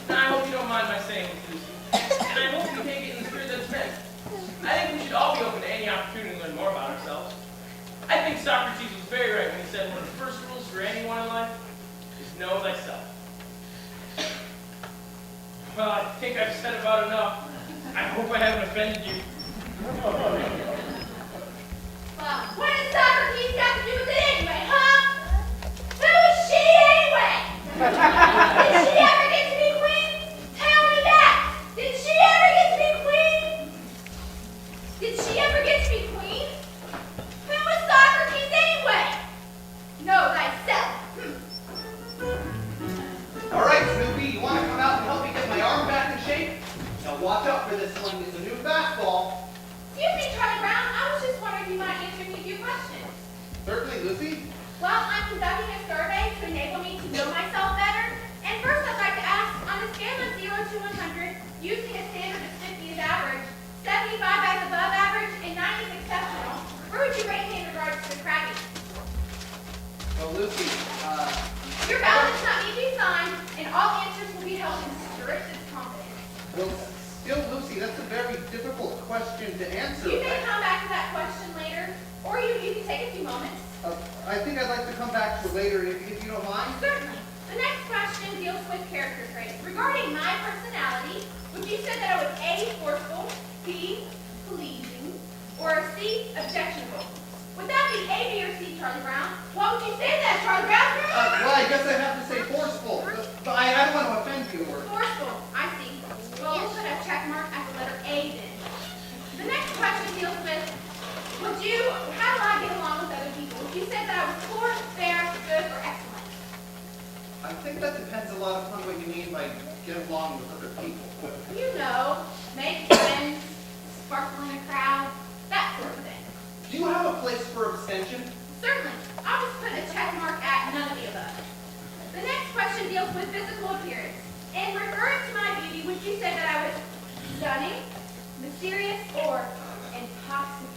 Now, I hope you don't mind my saying this, Lucy. And I hope you take it in the spirit that it's meant. I think we should all be open to any opportunity to learn more about ourselves. I think Socrates was very right when he said one of the first rules for anyone in life is know thyself. Well, I think I've said about enough. I hope I haven't offended you. Well, what does Socrates got to do with it anyway, huh? Who is she anyway? Did she ever get to be queen? Tell me that. Did she ever get to be queen? Did she ever get to be queen? Who was Socrates anyway? Know thyself. All right, Snoopy, you want to come out and help me get my arm back in shape? Now watch out for this one. It's a new fastball. Excuse me, Charlie Brown. I was just wondering if you might answer me a few questions. Certainly, Lucy. Well, I'm conducting a survey to enable me to know myself better. And first, I'd like to ask, on a scale of 0 to 100, using a standard of 50 as average, 75 as above average, and 90 is exceptional, where would you rate me in regards to crabby? Well, Lucy, Your ballot does not need to be signed, and all answers will be held in strictest confidence. well, still, Lucy, that's a very difficult question to answer. You may come back to that question later, or you can take a few moments. I think I'd like to come back to it later if you don't mind. Certainly. The next question deals with character traits. Regarding my personality, would you say that I was A, forceful, B, pleasing, or C, objectionable? Would that be A, B, or C, Charlie Brown? What would you say that, Charlie Brown? Well, I guess I'd have to say forceful. But I don't want to offend you or... Forceful. I see. Well, we'll put a check mark at the letter A then. The next question deals with, how do I get along with other people? Would you say that I was poor, fair, good, or excellent? I think that depends a lot upon what you mean by get along with other people. You know, make friends, sparkle in a crowd, that sort of thing. Do you have a place for abstention? Certainly. I'll just put a check mark at none of the above. The next question deals with physical appearance. In referring to my beauty, would you say that I was stunning, mysterious, or intoxicating?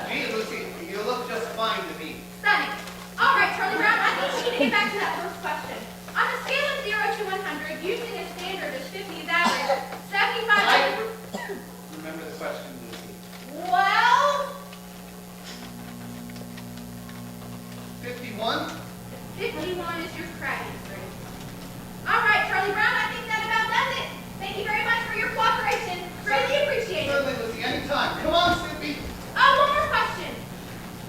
Gee, Lucy, you look just fine to me. Stunning. All right, Charlie Brown, I think we need to get back to that first question. On a scale of 0 to 100, using a standard of 50 as average, 75 Remember the question, Lucy. Well, 51? 51 is your crabby grade. All right, Charlie Brown, I think that about does it. Thank you very much for your cooperation. Greatly appreciated. Certainly, Lucy, anytime. Come on, Snoopy. Oh, one more question.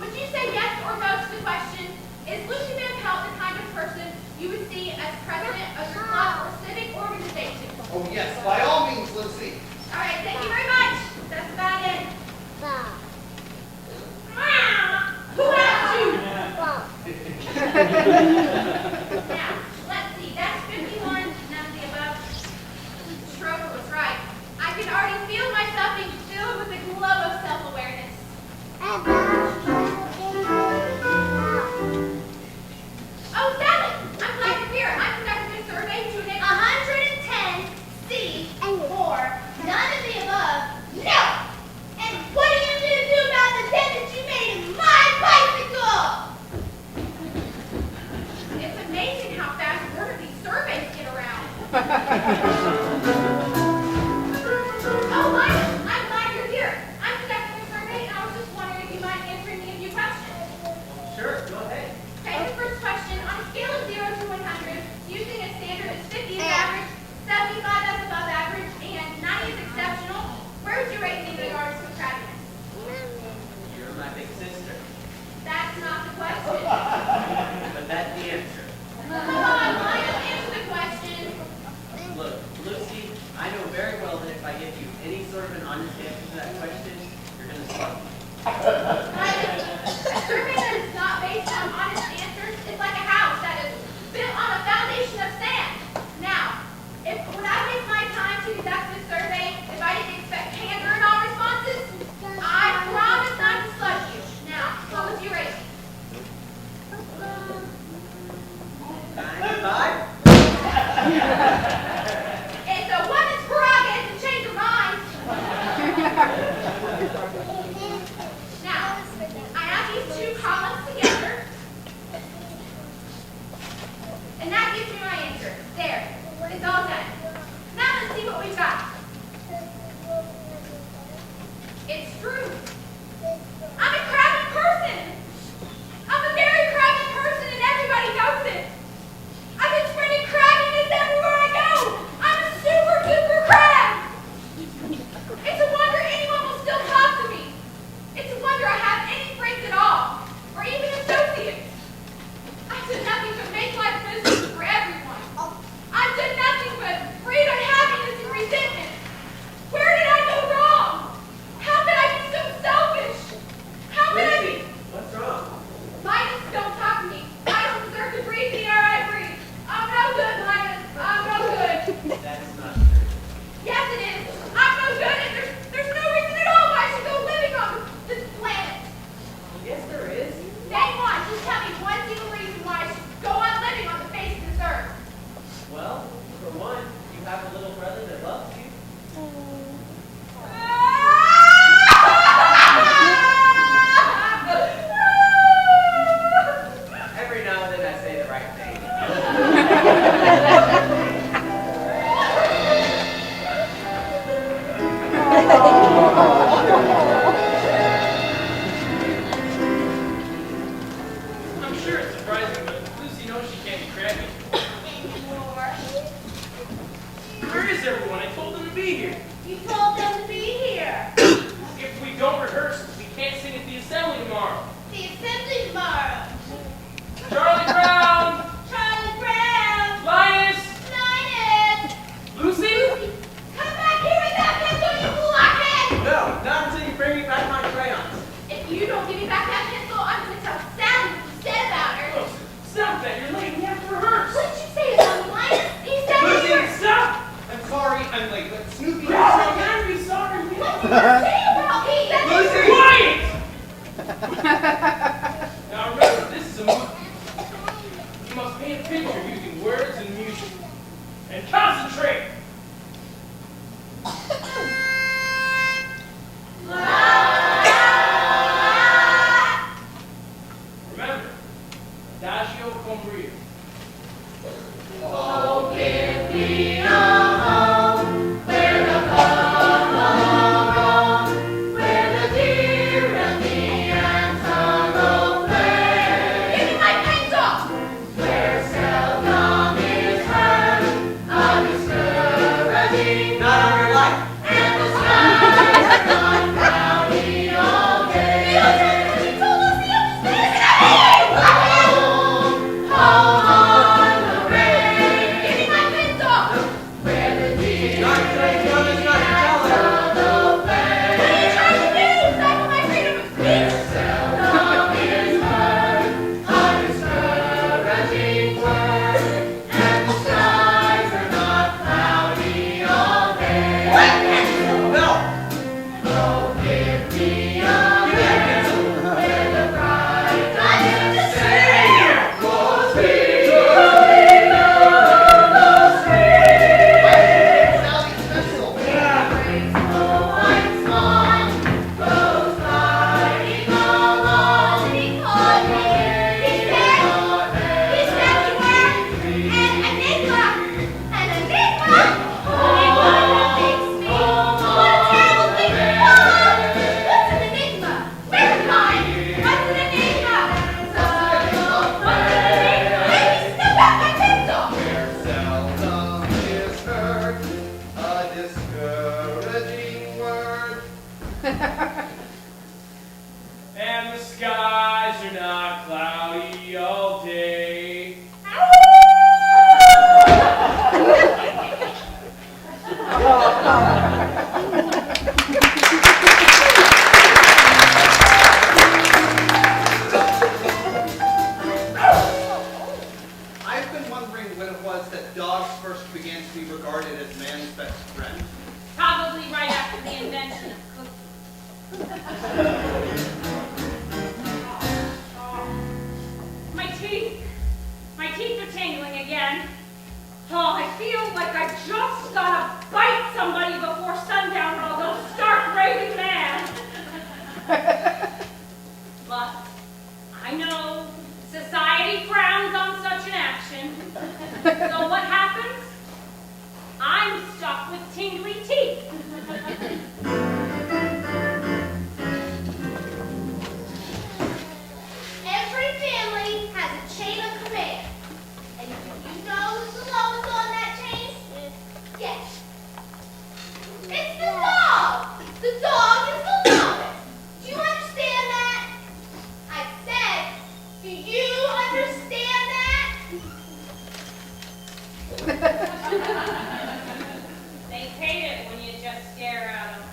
Would you say yes or no to the question, is Lucy Van Pelt the kind of person you would see as president of your club or civic organization? Oh, yes, by all means, Lucy. All right, thank you very much. That's about it. Who asked you? Now, let's see. That's 51. None of the above. Schroeder was right. I can already feel myself being filled with a glow of self-awareness. Oh, Sally, I'm glad you're here. I'm conducting a survey to enable 110 C or none of the above. No! And what are you going to do about the dent that you made in my bicycle? surprising, but Lucy knows she can't be crabby. Anymore. Where is everyone? I told them to be here. You told them to be here. If we don't rehearse, we can't sing at the assembly tomorrow. The assembly tomorrow. Charlie Brown! Charlie Brown. Linus! Linus. Lucy? Come back here with that pencil, you blockhead. No, not until you bring me back my crayons. If you don't give me back that pencil, I'm going to tell Sally what you said about her. Oh, stop that. You're late. We have to rehearse. What did you say about me, Linus? He said you Lucy, were... stop! I'm sorry, I'm late, but Snoopy No, is I can't be sorry. What did you say about me? That Lucy, quiet! Now remember, this is a movie. You must paint a picture using words and music. And concentrate! Remember, adagio con brio. Oh, give me a home where the bubble where the deer and the antelope play. Give me my pencil! Where seldom is heard a discouraging Not on your life. and the skies are not cloudy all day. You told us the home on the range. Give me my pencil. Where the deer Not today, Thomas, not your antelope play. What are you trying to do? Stifle my freedom of speech? Seldom is heard a discouraging word, and the skies are not cloudy all day. What pencil? No! Oh, give me a Give me that pencil. where the bright lights just Stay say, here! "Goes be Sally's pencil. Seldom is heard a discouraging word. And the skies are not cloudy all day. I've been wondering when it was that dogs first began to be regarded as man's best friend. Probably right after the invention of cooking. My teeth. My teeth are tingling again. Oh, I feel like I just gotta bite somebody before sundown or I'll go stark raving mad. But I know society frowns on such an action. So what happens? I'm stuck with tingly teeth. Every family has a chain of command. And you know who's the lowest on that chain? Yes. It's the dog. The dog is the lowest. Do you understand that? I said, do you understand that? They hate it when you just stare at them.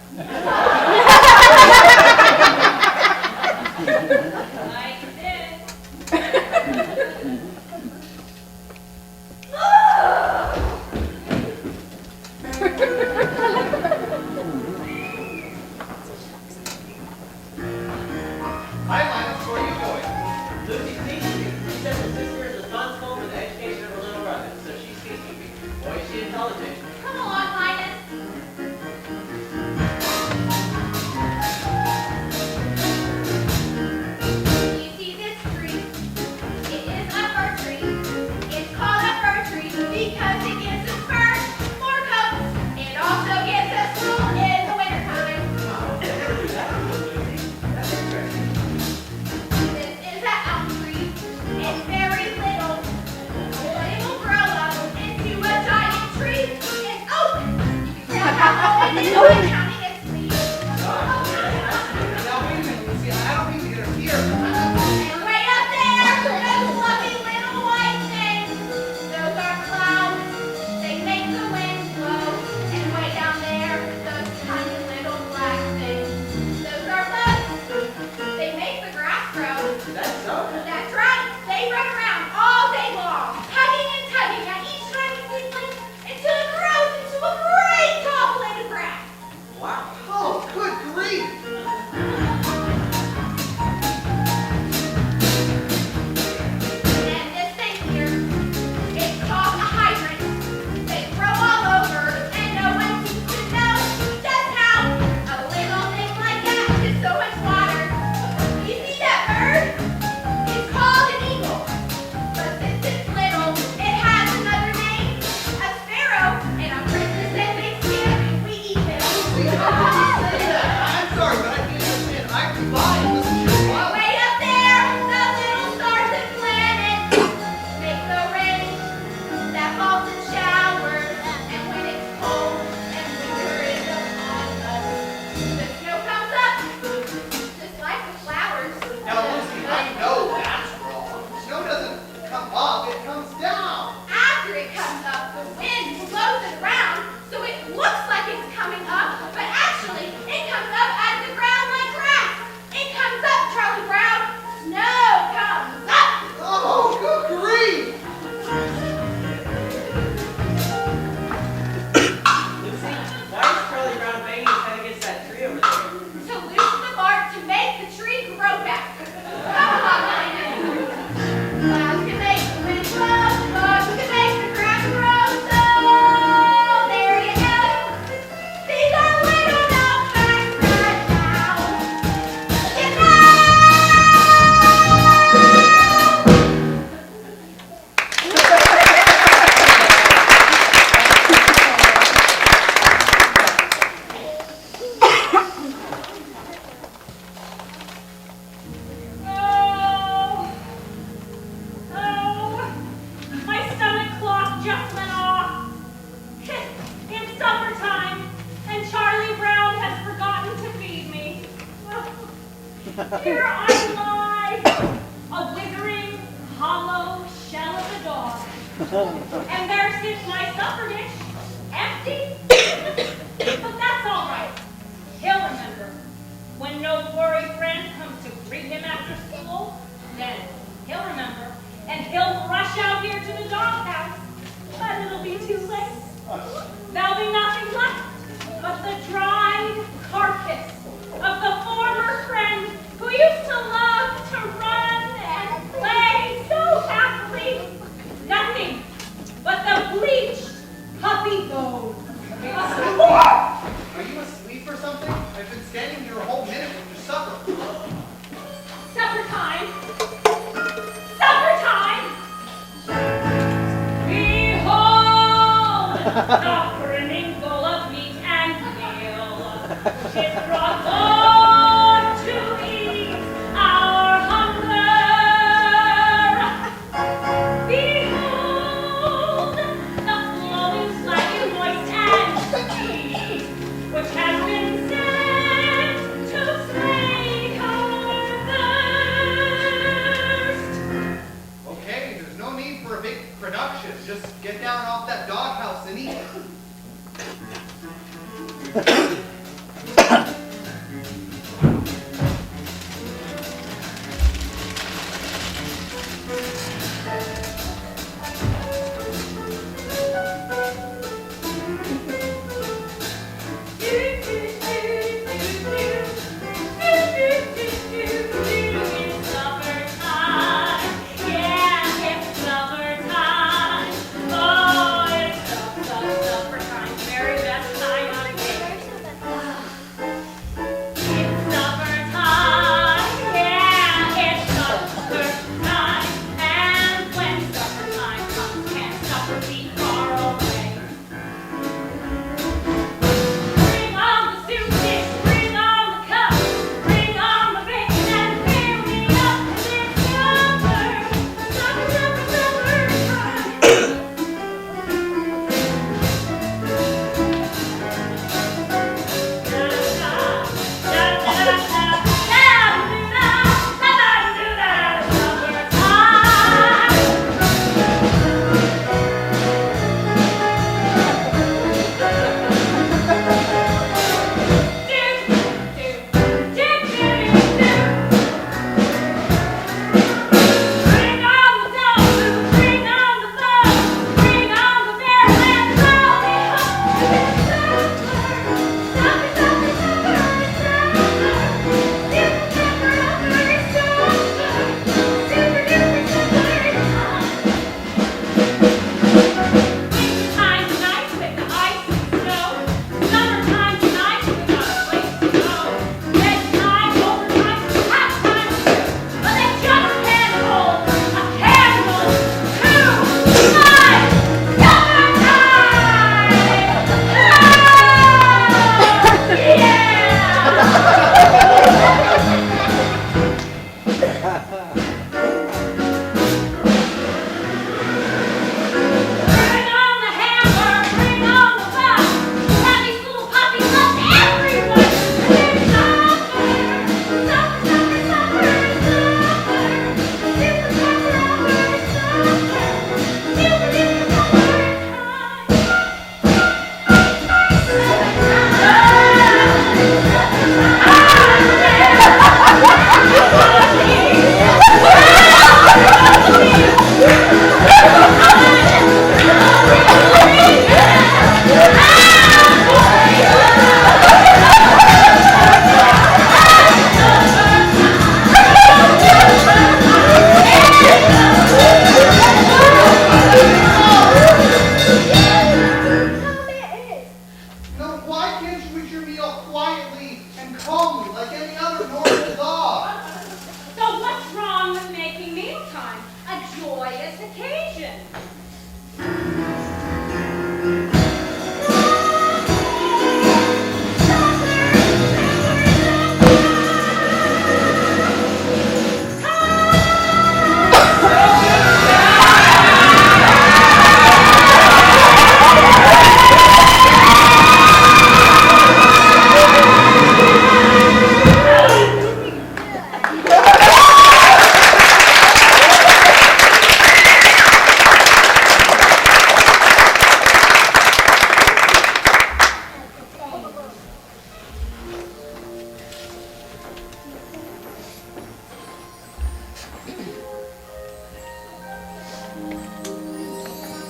Like this. Hi, Linus, where are you going? Lucy's teaching me. She says her sister is responsible for the education of her little brother, so she's teaching me. Boy, is she intelligent. No one counting as sleep. Now, wait a minute, Lucy, I don't mean to interfere. And way up there, those fluffy little white things. Those are clouds. They make the wind blow. And way down there, those tiny little black things. Those are bugs. They make the grass grow. That's so. That's right. They run around all day long, tugging and tugging at each tiny seedling until it grows into a great tall blade of grass. Wow. Oh, good grief! And this thing here, it's called a hydrant. They grow all over, and no one seems to know just how a little thing like that gets so much water. You see that bird? It's called an eagle. But since it's little, it has another name, a sparrow. And on Christmas and Thanksgiving, we eat them. Lucy, how can you say that? I'm sorry, but I can't understand. I rely and listen to your wild. Way up there, the little stars and planets make the rain that falls in showers. And when it's cold and winter is upon us, the snow comes up, just like the flowers. Now, Lucy, I know that's wrong. Snow doesn't come up, it comes down. After it comes up, the wind blows it around, so it looks like it's coming up, but actually, it comes up out of the ground like grass. It comes up, Charlie Brown. Snow comes up. Oh, good grief! Lucy, why is Charlie Brown banging his head against that tree over there? To loosen the bark to make the tree grow back. Come on, Linus. Clouds can make the wind blow, bugs can make the grass grow. So there you go. These are little known facts right now. You know. Oh, my stomach clock just went off. It's supper time, and Charlie Brown has forgotten to feed me. Here I lie, a withering, hollow shell of a dog. And there sits my supper dish, empty. But that's all right. He'll remember. When no worried friend comes to greet him after school, then he'll remember. And he'll rush out here to the doghouse. But it'll be too late. There'll be nothing left but the dried carcass of the former friend who used to love to run and play so happily. Nothing but the bleached puppy bone. Are you asleep or something? I've been standing here a whole minute with your supper. Supper time. Supper time. Behold the brimming bowl of meat and meal. It's brought Lord to ease our hunger. Behold the flowing, slightly moist and sweet, which has been sent to slake our thirst. Okay, there's no need for a big production. Just get down off that doghouse and eat. It's supper time. Yeah, it's supper time. Oh, it's supper joyous occasion.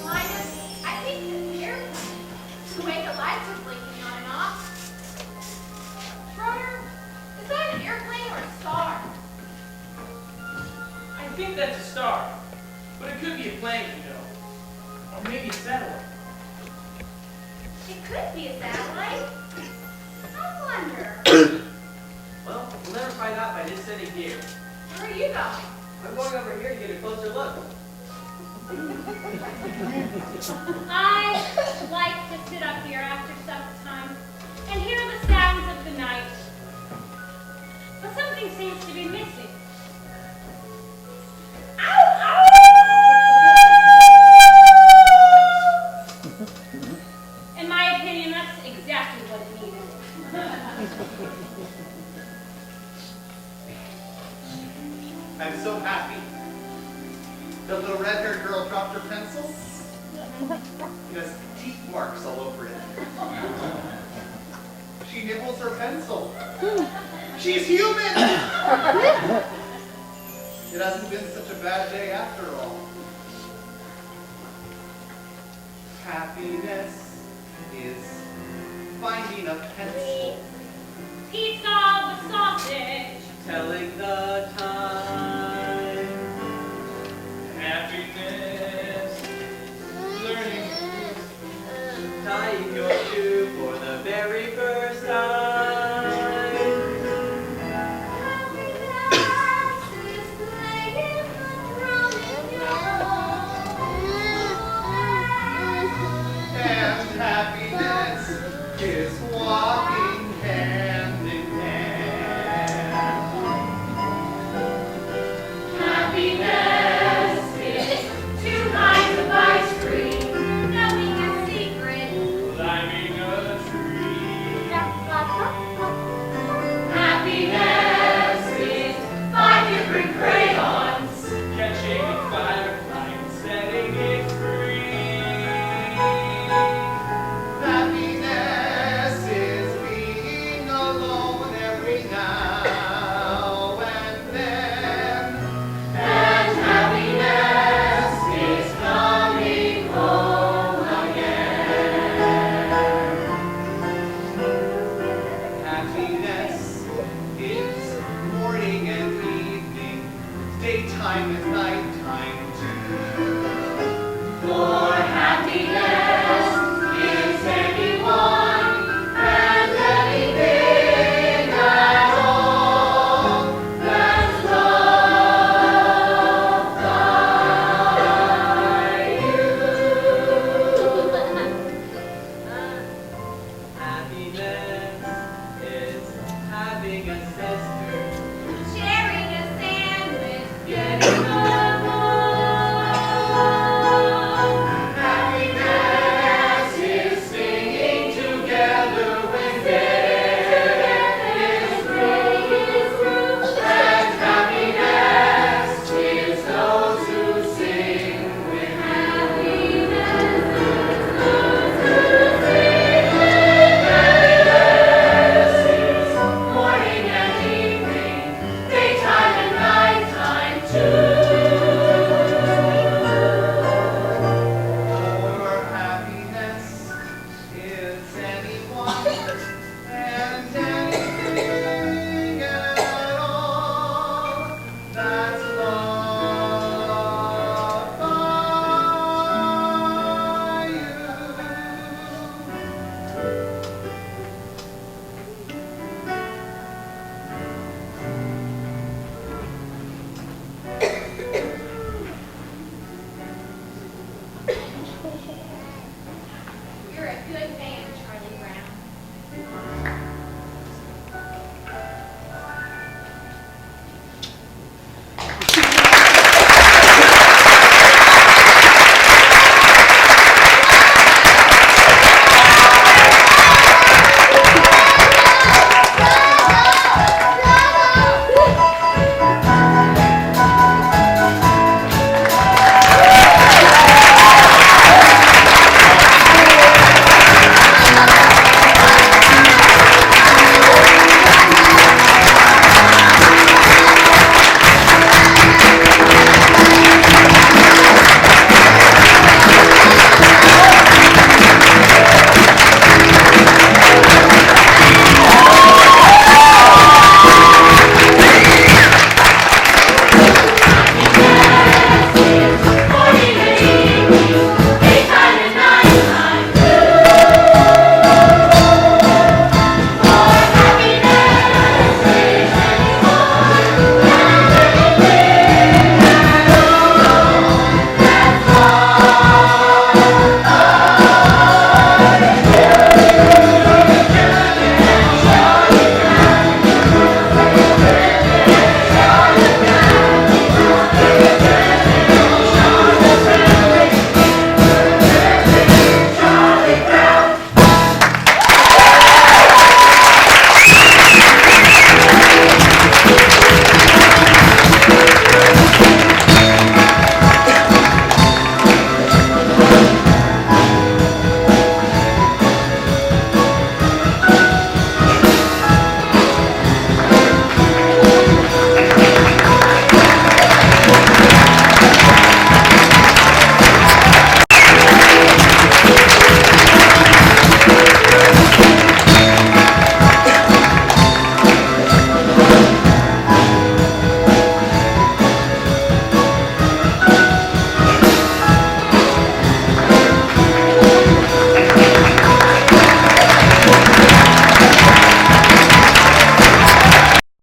Linus, I think this airplane. The way the lights are blinking on and off. Schroeder, is that an airplane or a star? I think that's a star, but it could be a plane, you know. Or maybe a satellite. It could be a satellite. I wonder. Well, we'll never find out by just sitting here. Where are you going? I'm going over here to get a closer look. I like to sit up here after supper time and hear the sounds of the night. But something seems to be missing. Ow! Ow! In my opinion, that's exactly what it needed. I'm so happy. The little red-haired girl dropped her pencil. It has teeth marks all over it. She nibbles her pencil. She's human! It hasn't been such a bad day after all. Happiness is finding a pencil. Pizza with sausage. Telling the time. Happiness, learning, Tying your